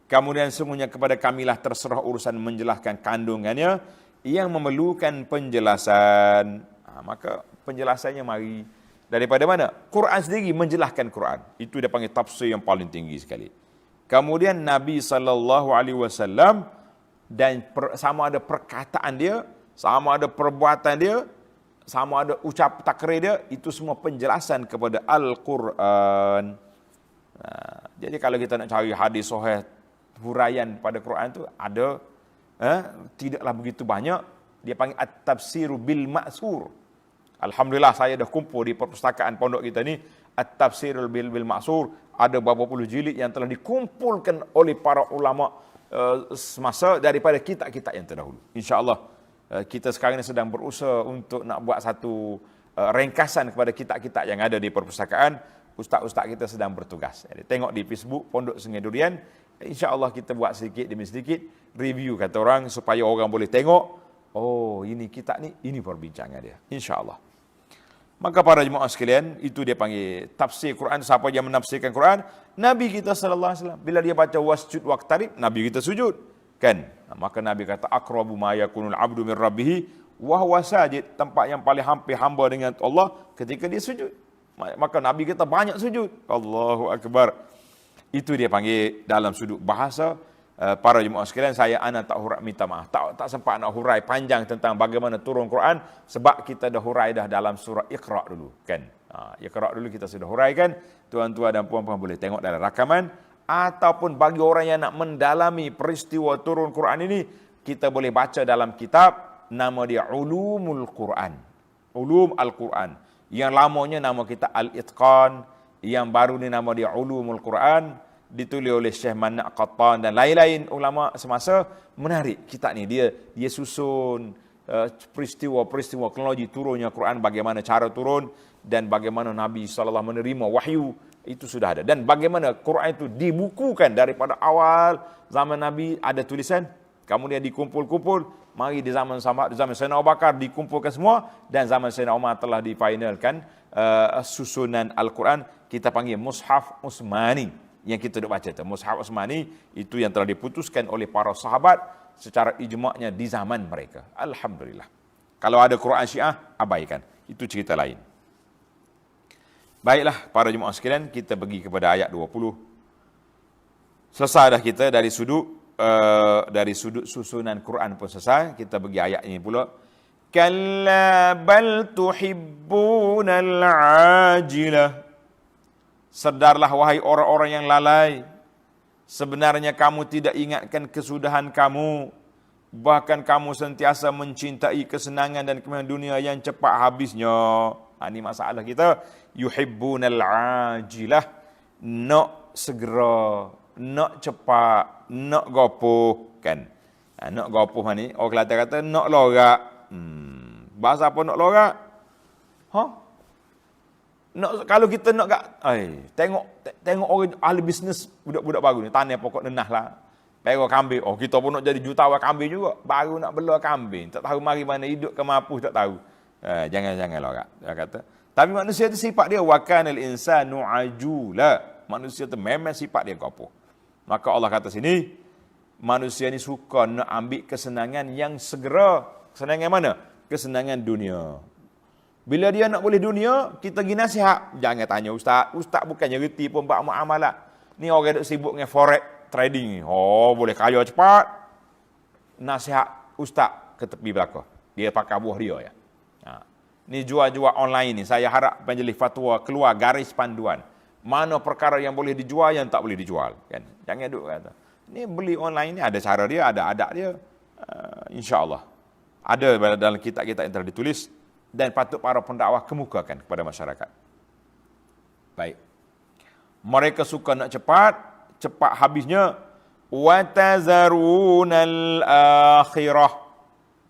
Kemudian sungguhnya kepada kamilah terserah urusan menjelaskan kandungannya yang memerlukan penjelasan. Maka penjelasannya mari daripada mana? Quran sendiri menjelaskan Quran. Itu dia panggil tafsir yang paling tinggi sekali. Kemudian Nabi SAW dan sama ada perkataan dia, sama ada perbuatan dia, sama ada ucap takrir dia, itu semua penjelasan kepada Al-Quran. Jadi kalau kita nak cari hadis sahih huraian pada Quran itu ada, tidaklah begitu banyak. Dia panggil at-tafsiru bil ma'sur. Alhamdulillah saya dah kumpul di perpustakaan pondok kita ni At-Tafsirul bil Ma'sur, ada beberapa puluh jilid yang telah dikumpulkan oleh para ulama semasa daripada kitab-kitab yang terdahulu. Insya-Allah kita sekarang ni sedang berusaha untuk nak buat satu ringkasan kepada kitab-kitab yang ada di perpustakaan. Ustaz-ustaz kita sedang bertugas. Jadi, tengok di Facebook Pondok Sungai Durian, insya-Allah kita buat sedikit demi sedikit review kata orang supaya orang boleh tengok, oh ini kitab ni, ini perbincangan dia. Insya-Allah. Maka para jemaah sekalian, itu dia panggil tafsir Quran. Siapa yang menafsirkan Quran? Nabi kita sallallahu alaihi wasallam. Bila dia baca wasjud waqtarib, Nabi kita sujud. Kan? Maka Nabi kata aqrabu ma yakunul abdu min rabbih wa huwa sajid, tempat yang paling hampir hamba dengan Allah ketika dia sujud. Maka Nabi kita banyak sujud. Allahu akbar. Itu dia panggil dalam sudut bahasa. Para jemaah sekalian, saya tak minta maaf. Tak sempat nak hurai panjang tentang bagaimana turun Quran sebab kita dah hurai dah dalam surah Iqra dulu, kan? Iqra dulu kita sudah huraikan. Tuan-tuan dan puan-puan boleh tengok dalam rakaman, ataupun bagi orang yang nak mendalami peristiwa turun Quran ini, kita boleh baca dalam kitab nama dia Ulumul Quran. Ulum Al-Quran. Yang lamanya nama kita Al-Itqan, yang baru ni nama dia Ulumul Quran. Ditulis oleh Syekh Manak Qattan dan lain-lain ulama semasa. Menarik kitab ni, dia susun peristiwa-peristiwa kronologi turunnya Quran, bagaimana cara turun dan bagaimana Nabi SAW menerima wahyu, itu sudah ada. Dan bagaimana Quran itu dibukukan daripada awal zaman Nabi ada tulisan, kemudian dikumpul-kumpul, mari di zaman Sayyidina Abu Bakar dikumpulkan semua, dan zaman Sayyidina Umar telah difinalkan susunan Al-Quran, kita panggil Mushaf Utsmani. Yang kita duk baca tu, Mushaf Utsmani, itu yang telah diputuskan oleh para sahabat secara ijma'nya di zaman mereka. Alhamdulillah. Kalau ada Quran Syiah, abaikan. Itu cerita lain. Baiklah para jemaah sekalian, kita pergi kepada ayat 20. Selesai dah kita dari sudut susunan Quran pun selesai. Kita pergi ayat ini pula. Kalla bal tuhibbunal ajilah. Sedarlah wahai orang-orang yang lalai, sebenarnya kamu tidak ingatkan kesudahan kamu, bahkan kamu sentiasa mencintai kesenangan dan kemewahan dunia yang cepat habisnya. Ini masalah kita. Yuhibbunal ajilah, nak segera, nak cepat, nak gopoh, kan? Nak gopoh ni orang Kelantan kata nak lorak. Bahasa apa nak lorak? Nak, kalau kita nak tengok orang ahli bisnes, budak-budak baru ni tanam pokok nenah lah, perah kambing. Kita pun nak jadi jutawan kambing juga, baru nak bela kambing, tak tahu mari mana hidup ke mampu, tak tahu. Jangan lorak, dia kata. Tapi manusia itu sifat dia wa kanal insanu ajula. Manusia itu memang sifat dia gopoh. Maka Allah kata sini, manusia ni suka nak ambil kesenangan yang segera. Kesenangan mana? Kesenangan dunia. Bila dia nak boleh dunia, kita pergi nasihat. Jangan tanya ustaz. Ustaz bukannya reti pun buat muamalah. Ni orang duk sibuk dengan forex trading ni. Boleh kaya cepat. Nasihat ustaz ke tepi belakang. Dia pakai buah dia ya. Ni jual-jual online ni. Saya harap majlis fatwa keluar garis panduan. Mana perkara yang boleh dijual, yang tak boleh dijual. Kan? Jangan duk kata. Ni beli online ni ada cara dia, ada adab dia. InsyaAllah. Ada dalam kitab-kitab yang telah ditulis. Dan patut para pendakwah kemukakan kepada masyarakat. Baik. Mereka suka nak cepat habisnya. Watazarunal akhirah.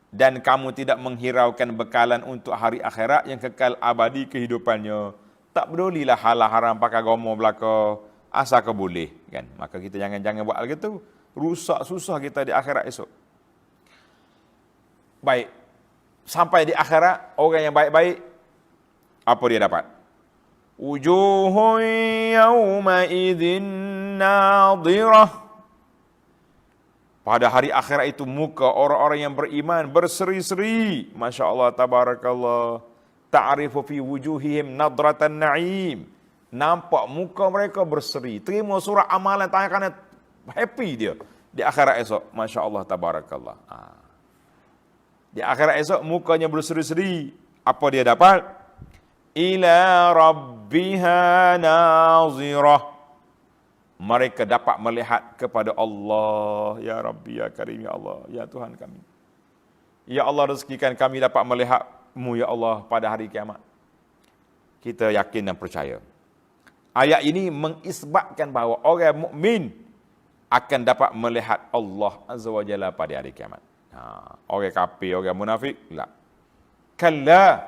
Dan kamu tidak menghiraukan bekalan untuk hari akhirat yang kekal abadi kehidupannya. Tak pedulilah halal haram pakai agama belaka, asal ke boleh, kan? Maka kita jangan buat hal gitu. Rusak susah kita di akhirat esok. Baik. Sampai di akhirat, orang yang baik-baik, apa dia dapat? Wujuhun yawma idzin nadhirah. Pada hari akhirat itu muka orang-orang yang beriman berseri-seri. Masya Allah, tabarakallah. Ta'rifu fi wujuhihim nadratan na'im. Nampak muka mereka berseri. Terima surah amalan, tanyakan happy dia di akhirat esok. Masya Allah, tabarakallah. Di akhirat esok mukanya berseri-seri. Apa dia dapat? Ila rabbiha nazirah. Mereka dapat melihat kepada Allah. Ya Rabbi, ya Karim, ya Allah, ya Tuhan kami. Ya Allah, rezekikan kami dapat melihat rahmat-Mu ya Allah pada hari kiamat. Kita yakin dan percaya. Ayat ini mengisbatkan bahawa orang mukmin akan dapat melihat Allah Azza wa Jalla pada hari kiamat. Orang kafir, orang munafik, la. Kalla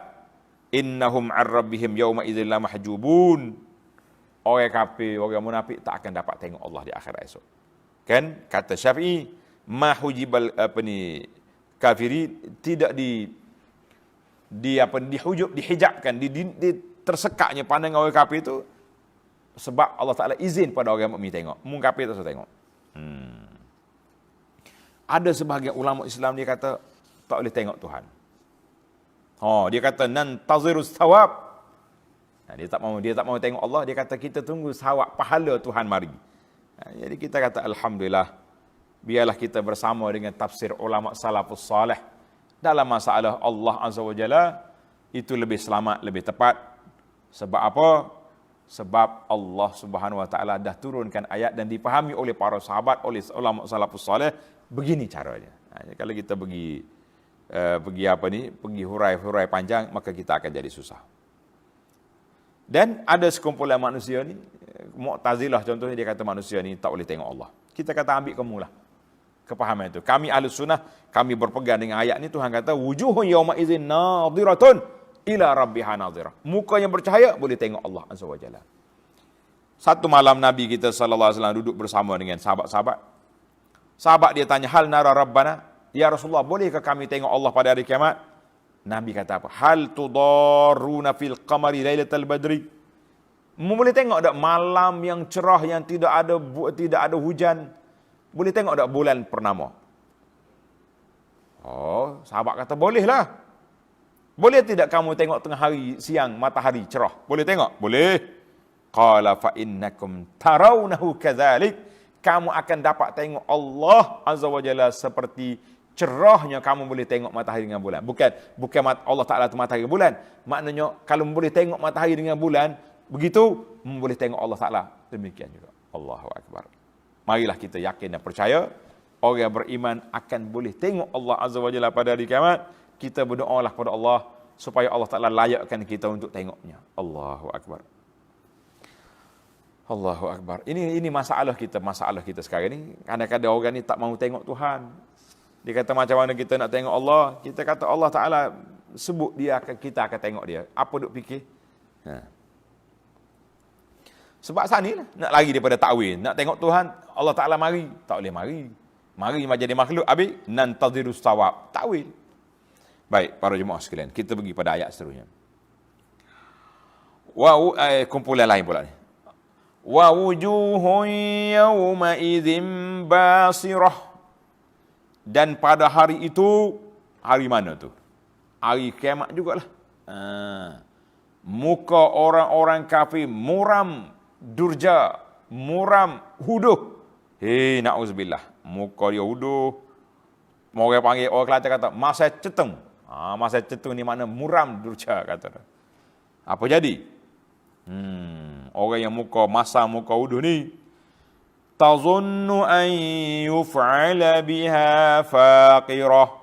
innahum 'an rabbihim yawma idzin lamahjubun. Orang kafir, orang munafik tak akan dapat tengok Allah di akhirat esok. Kan kata Syafi'i, ma hujibal kafiri, tidak dihijabkan, tersekaknya pandangan orang kafir itu sebab Allah Taala izin pada orang mukmin tengok. Mun kafir tak tengok. Ada sebahagian ulama Islam dia kata tak boleh tengok Tuhan. Dia kata nantazirus thawab. Dia tak mau tengok Allah, dia kata kita tunggu sawab pahala Tuhan mari. Jadi kita kata alhamdulillah, biarlah kita bersama dengan tafsir ulama salafus salih dalam masalah Allah Azza wa Jalla itu lebih selamat, lebih tepat. Sebab apa? Sebab Allah Subhanahu wa taala dah turunkan ayat dan dipahami oleh para sahabat, oleh ulama salafus salih begini caranya. Kalau kita pergi hurai-hurai panjang, maka kita akan jadi susah. Dan ada sekumpulan manusia ni, Mu'tazilah contohnya, dia kata manusia ni tak boleh tengok Allah. Kita kata ambil kemulah kepahaman itu. Kami Ahlus Sunnah, kami berpegang dengan ayat ni. Tuhan kata wujuhun yawma idzin nadhiratun ila rabbiha nadhirah. Muka yang bercahaya boleh tengok Allah Azza wa Jalla. Satu malam Nabi kita sallallahu alaihi wasallam duduk bersama dengan sahabat-sahabat. Sahabat dia tanya, hal nara rabbana? Ya Rasulullah, bolehkah kami tengok Allah pada hari kiamat? Nabi kata apa? Hal tudarruna fil qamari lailatal badri? Boleh tengok tak malam yang cerah yang tidak ada hujan? Boleh tengok tak bulan purnama? Sahabat kata bolehlah. Boleh tidak kamu tengok tengah hari siang matahari cerah? Boleh tengok? Boleh. Qala fa innakum tarawnahu kadzalik. Kamu akan dapat tengok Allah Azza wa Jalla seperti cerahnya kamu boleh tengok matahari dengan bulan. Bukan Allah Ta'ala itu matahari dengan bulan. Maknanya kalau boleh tengok matahari dengan bulan, begitu boleh tengok Allah Ta'ala. Demikian juga. Allahu Akbar. Marilah kita yakin dan percaya, orang yang beriman akan boleh tengok Allah Azza wa Jalla pada hari kiamat. Kita berdoalah kepada Allah supaya Allah Ta'ala layakkan kita untuk tengoknya. Allahu Akbar. Allahu Akbar. Ini masalah kita sekarang ni. Kadang-kadang orang ni tak mahu tengok Tuhan. Dia kata macam mana kita nak tengok Allah? Kita kata Allah Ta'ala sebut kita akan tengok dia. Apa duk fikir? Sebab sana lah, nak lari daripada takwil. Nak tengok Tuhan, Allah Ta'ala mari. Tak boleh mari. Mari jadi makhluk, habis nantazirus thawab. Takwil. Baik, para jemaah sekalian, kita pergi pada ayat seterusnya. Kumpulan lain pula ni. Wa wujuhun yawma idzin basirah. Dan pada hari itu, hari mana tu? Hari kiamat jugalah. Muka orang-orang kafir muram durja, muram huduh. Na'udzubillah. Muka dia huduh. Orang panggil, orang Kelantan kata, masa cetung. Masa cetung ni makna muram durja, kata. Apa jadi? Orang yang muka huduh ni, tazunnu an yuf'ala biha faqirah.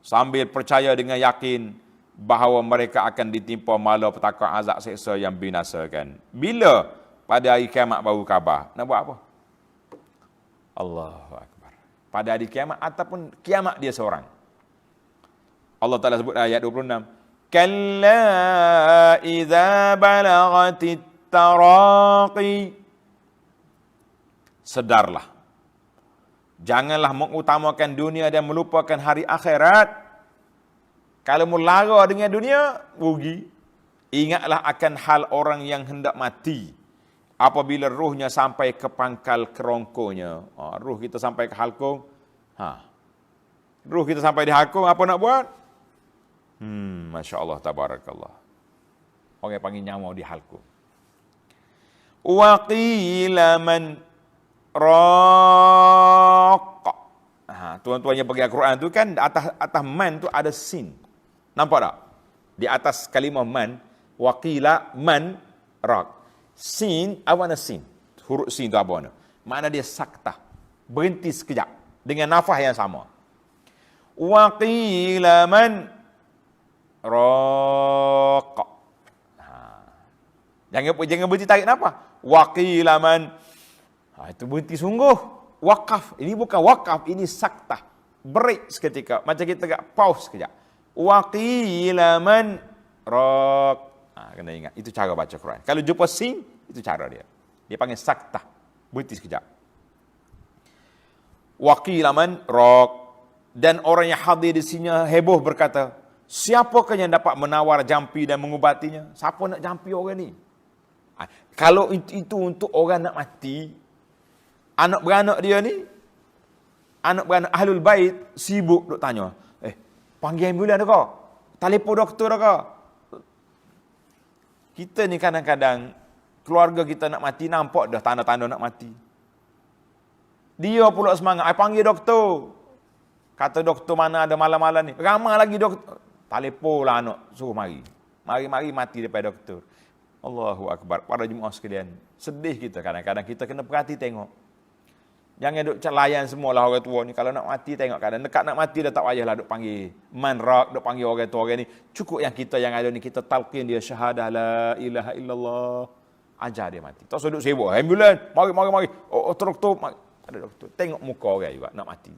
Sambil percaya dengan yakin bahawa mereka akan ditimpa malapetaka azab seksa yang binasakan. Bila? Pada hari kiamat baru khabar. Nak buat apa? Allahu Akbar. Pada hari kiamat ataupun kiamat dia seorang. Allah Ta'ala sebut ayat 26. Kalla idza balagatit taraqi. Sedarlah. Janganlah mengutamakan dunia dan melupakan hari akhirat. Kalau mau lara dengan dunia, rugi. Ingatlah akan hal orang yang hendak mati. Apabila ruhnya sampai ke pangkal kerongkonya. Ruh kita sampai ke halkung. Ruh kita sampai di halkung, apa nak buat? Masya Allah, tabarakallah. Orang panggil nyawa di halkung. Wa qila man raq. Tuan-tuan yang pegang Quran tu kan atas man tu ada sin. Nampak tak? Di atas kalimah man, waqila man raq. Sin, apa makna sin? Huruf sin tu apa makna? Makna dia saktah. Berhenti sekejap dengan nafas yang sama. Waqila man raq. Jangan berhenti tarik nafas. Waqila man. Itu berhenti sungguh. Wakaf. Ini bukan wakaf, ini saktah. Break seketika. Macam kita agak pause sekejap. Waqila man raq. Kena ingat. Itu cara baca Quran. Kalau jumpa sin, itu cara dia. Dia panggil saktah. Berhenti sekejap. Waqila man raq. Dan orang yang hadir di sini heboh berkata, siapakah yang dapat menawar jampi dan mengubatinya? Siapa nak jampi orang ni? Kalau itu untuk orang nak mati, anak beranak dia ni, anak beranak Ahlul Bait sibuk duk tanya, panggil ambulan dah kau? Telefon doktor dah kau? Kita ni kadang-kadang, keluarga kita nak mati, nampak dah tanda-tanda nak mati. Dia pula semangat, panggil doktor. Kata doktor mana ada malam-malam ni. Ramai lagi doktor. Telefon lah anak, suruh mari. Mari mati daripada doktor. Allahu Akbar. Para jemaah sekalian, sedih kita kadang-kadang. Kita kena perhati tengok. Jangan duk layan semualah orang tua ni. Kalau nak mati tengok kadang dekat nak mati dah tak payahlah duk panggil man raq, duk panggil orang tua orang ni. Cukup yang kita yang ada ni kita talqin dia syahadah la ilaha illallah. Ajar dia mati. Tak usah duk sibuk. Ambulan, mari. Doktor, mari. Ada doktor. Tengok muka orang juga nak mati.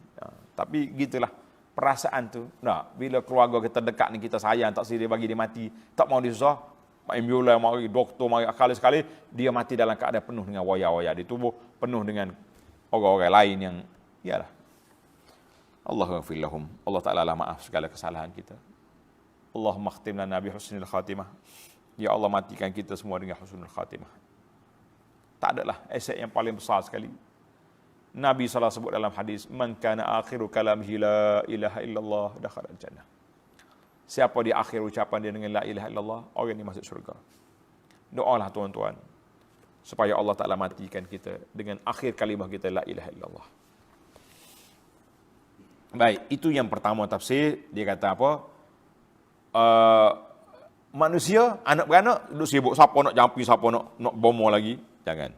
Tapi gitulah perasaan tu. Nah, bila keluarga kita dekat ni kita sayang, tak sedia bagi dia mati, tak mau disusah. Ambulan mari, doktor mari, sekali dia mati dalam keadaan penuh dengan waya-waya di tubuh, penuh dengan orang-orang lain yang iyalah. Allah ghafir lahum. Allah Taala lah maaf segala kesalahan kita. Allahumma khtim lana bi husnil khatimah. Ya Allah, matikan kita semua dengan husnul khatimah. Tak adalah aset yang paling besar sekali. Nabi SAW sebut dalam hadis, man kana akhiru kalamihi la ilaha illallah dakhala al-jannah. Siapa di akhir ucapan dia dengan la ilaha illallah, orang ini masuk syurga. Doalah tuan-tuan, supaya Allah Ta'ala matikan kita dengan akhir kalimah kita la ilaha illallah. Baik, itu yang pertama tafsir. Dia kata apa? Manusia, anak beranak, duduk sibuk. Siapa nak jampi, siapa nak bomo lagi. Jangan.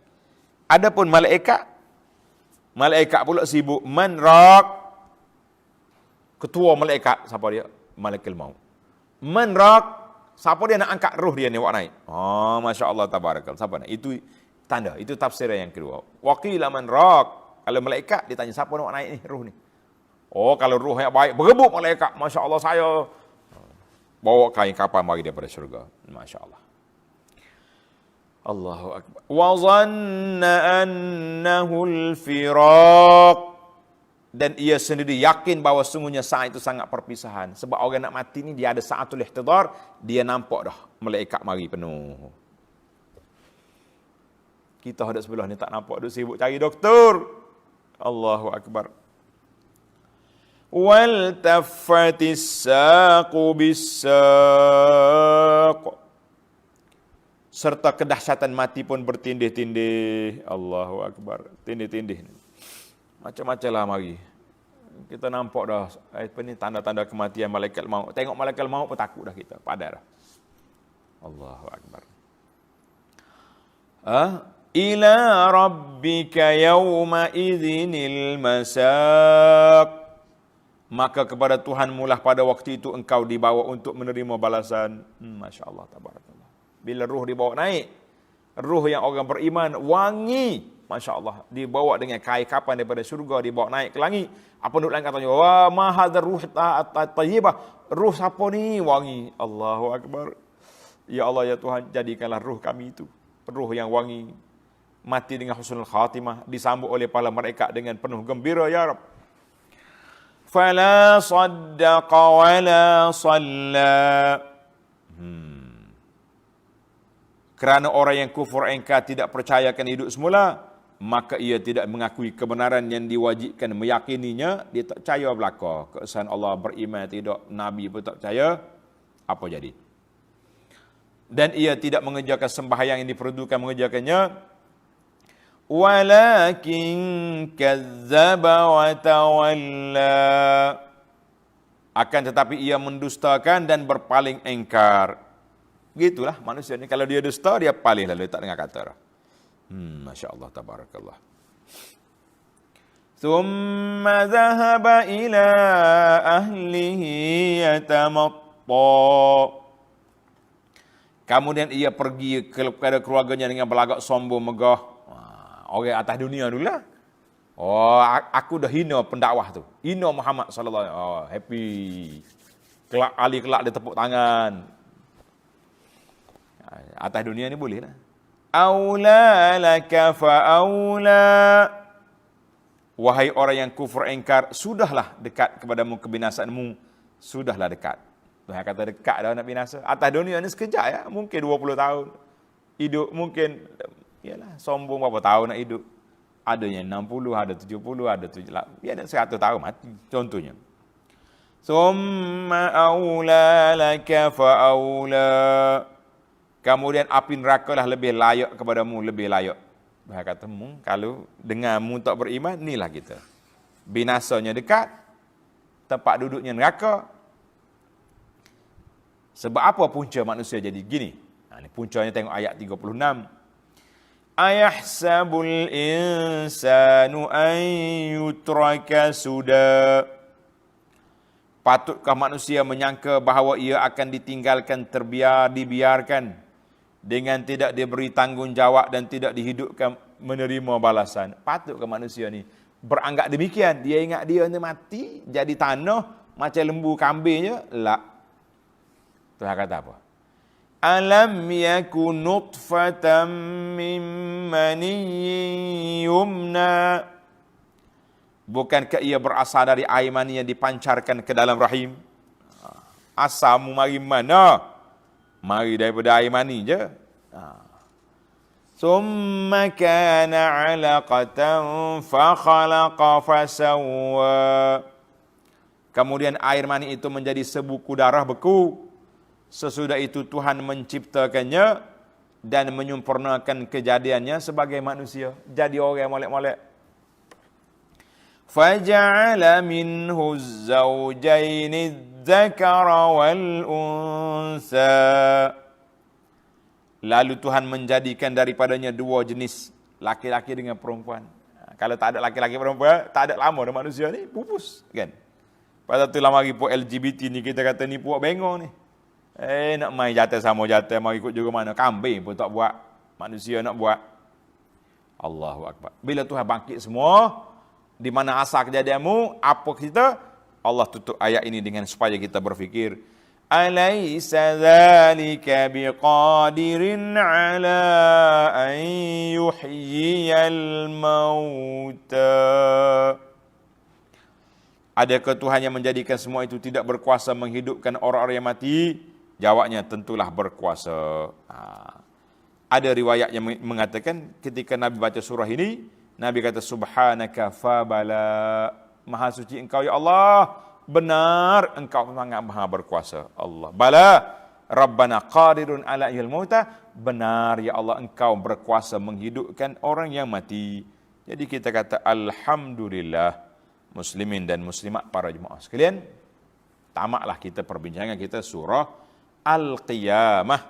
Adapun malaikat pula sibuk. Man raq. Ketua malaikat, siapa dia? Malakul maut. Man raq, siapa dia nak angkat roh dia ni buat naik? Masya Allah tabarakal. Siapa nak? Itu tanda, itu tafsir yang kedua. Waqila man raq. Kalau malaikat dia tanya siapa nak naik ni roh ni? Kalau roh yang baik berebut malaikat, Masya Allah saya bawa kain kapan mari daripada syurga. Masya Allah. Allahu akbar. Wa zanna annahu al-firaq. Dan ia sendiri yakin bahawa sungguhnya saat itu sangat perpisahan. Sebab orang nak mati ni dia ada saatul ihtidar, dia nampak dah malaikat mari penuh. Kita hadap sebelah ni tak nampak, duk sibuk cari doktor. Allahu akbar. Wal taffatis saqu bis-saq. Serta kedahsyatan mati pun bertindih-tindih. Allahu akbar. Tindih-tindih. Macam-macam lah mari. Kita nampak dah tanda-tanda kematian malaikat maut. Tengok malaikat maut pun takut dah kita. Padar dah. Allahu akbar. Ila rabbika yawma idzinil masaq. Maka kepada Tuhanmu lah pada waktu itu engkau dibawa untuk menerima balasan. Masya Allah tabarakallah. Bila ruh dibawa naik, ruh yang orang beriman wangi. Masya Allah, dibawa dengan kain kapan daripada syurga, dibawa naik ke langit. Apa duk langit katanya, wah ma hadzal ruh tayyibah. Ruh siapa ni wangi? Allahu akbar. Ya Allah ya Tuhan, jadikanlah ruh kami itu ruh yang wangi, mati dengan husnul khatimah, disambut oleh para malaikat dengan penuh gembira ya Rabb. Fala saddaqa wala shalla. Kerana orang yang kufur engkar tidak percayakan hidup semula, maka ia tidak mengakui kebenaran yang diwajibkan meyakininya. Dia tak percaya belaka keesaan Allah, beriman tidak, Nabi pun tak percaya. Apa jadi? Dan ia tidak mengerjakan sembahyang yang diperlukan mengerjakannya. Walakin kazzaba wa tawalla. Akan tetapi ia mendustakan dan berpaling engkar. Begitulah manusia ni, kalau dia dusta dia paling lalu tak dengar kata. Masya Allah tabarakallah. Thumma dhahaba ila ahlihi yatamatta. Kemudian ia pergi kepada keluarganya dengan berlagak sombong megah. Orang atas dunia dulu lah. Oh, aku dah hina pendakwah tu. Hina Muhammad sallallahu alaihi wasallam. Oh, happy. Kelak ali kelak dia tepuk tangan. Atas dunia ni boleh lah. Aula laka fa aula. Wahai orang yang kufur ingkar, sudahlah dekat kepadamu kebinasaanmu. Sudahlah dekat. Tuhan kata dekat dah nak binasa. Atas dunia ni sekejap ya, mungkin 20 tahun. Hidup mungkin, yalah, sombong berapa tahun nak hidup. Ada yang 60, ada 70, ada 70, ya ada 100 tahun mati. Contohnya. Summa aula laka fa aula. Kemudian api neraka lah lebih layak kepadamu, lebih layak. Tuhan kata, kalau denganmu tak beriman, inilah kita. Binasanya dekat, tempat duduknya neraka. Sebab apa punca manusia jadi gini? Ini puncanya tengok ayat 36. Ayahsabul insanu an yutraka suda. Patutkah manusia menyangka bahawa ia akan ditinggalkan dibiarkan dengan tidak diberi tanggungjawab dan tidak dihidupkan menerima balasan? Patutkah manusia ni beranggap demikian? Dia ingat dia ni mati, jadi tanah macam lembu kambing je? La. Tuhan kata apa? Alam yakun nutfatan min maniyyin yumna. Bukankah ia berasal dari air mani yang dipancarkan ke dalam rahim? Asalmu mari mana? Mari daripada air mani je. Summa kana 'alaqatan fa khalaqa fasawwa. Kemudian air mani itu menjadi sebuku darah beku. Sesudah itu Tuhan menciptakannya dan menyempurnakan kejadiannya sebagai manusia. Jadi orang molek-molek. Faja'ala minhu az-zawjaini adh-dhakara wal-unsa. Lalu Tuhan menjadikan daripadanya dua jenis, laki-laki dengan perempuan. Kalau tak ada laki-laki perempuan, tak ada lama dah manusia ni, pupus kan. Pasal tu lama lagi puak LGBT ni kita kata ni puak bengong ni. Nak main jatuh sama jatuh, mau ikut juga mana. Kambing pun tak buat. Manusia nak buat. Allahu Akbar. Bila Tuhan bangkit semua, di mana asal kejadianmu, apa kita? Allah tutup ayat ini dengan supaya kita berfikir. Alaysa dhalika biqadirin ala an yuhyiyal mauta. Adakah Tuhan yang menjadikan semua itu tidak berkuasa menghidupkan orang-orang yang mati? Jawabnya tentulah berkuasa. Ada riwayat yang mengatakan ketika Nabi baca surah ini, Nabi kata subhanaka fa bala. Maha suci engkau ya Allah, benar engkau sangat maha berkuasa. Allah. Bala Rabbana qadirun ala ihil mauta. Benar ya Allah engkau berkuasa menghidupkan orang yang mati. Jadi kita kata alhamdulillah. Muslimin dan muslimat para jemaah sekalian, tamatlah kita perbincangan kita surah Al-Qiyamah.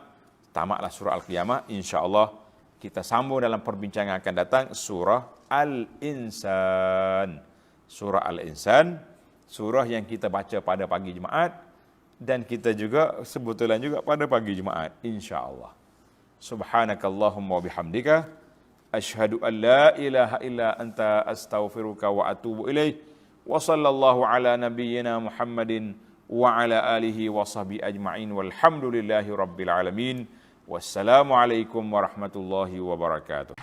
Tamatlah surah Al-Qiyamah. InsyaAllah kita sambung dalam perbincangan akan datang surah Al-Insan. Surah Al-Insan, surah yang kita baca pada pagi Jumaat dan kita juga sebetulnya juga pada pagi Jumaat, insya-Allah. Subhanakallahumma wa bihamdika asyhadu an la ilaha illa anta astaghfiruka wa atubu ilaik. Wa sallallahu ala nabiyyina Muhammadin wa ala alihi wa sahbihi ajma'in walhamdulillahi rabbil alamin. Wassalamu alaikum warahmatullahi wabarakatuh.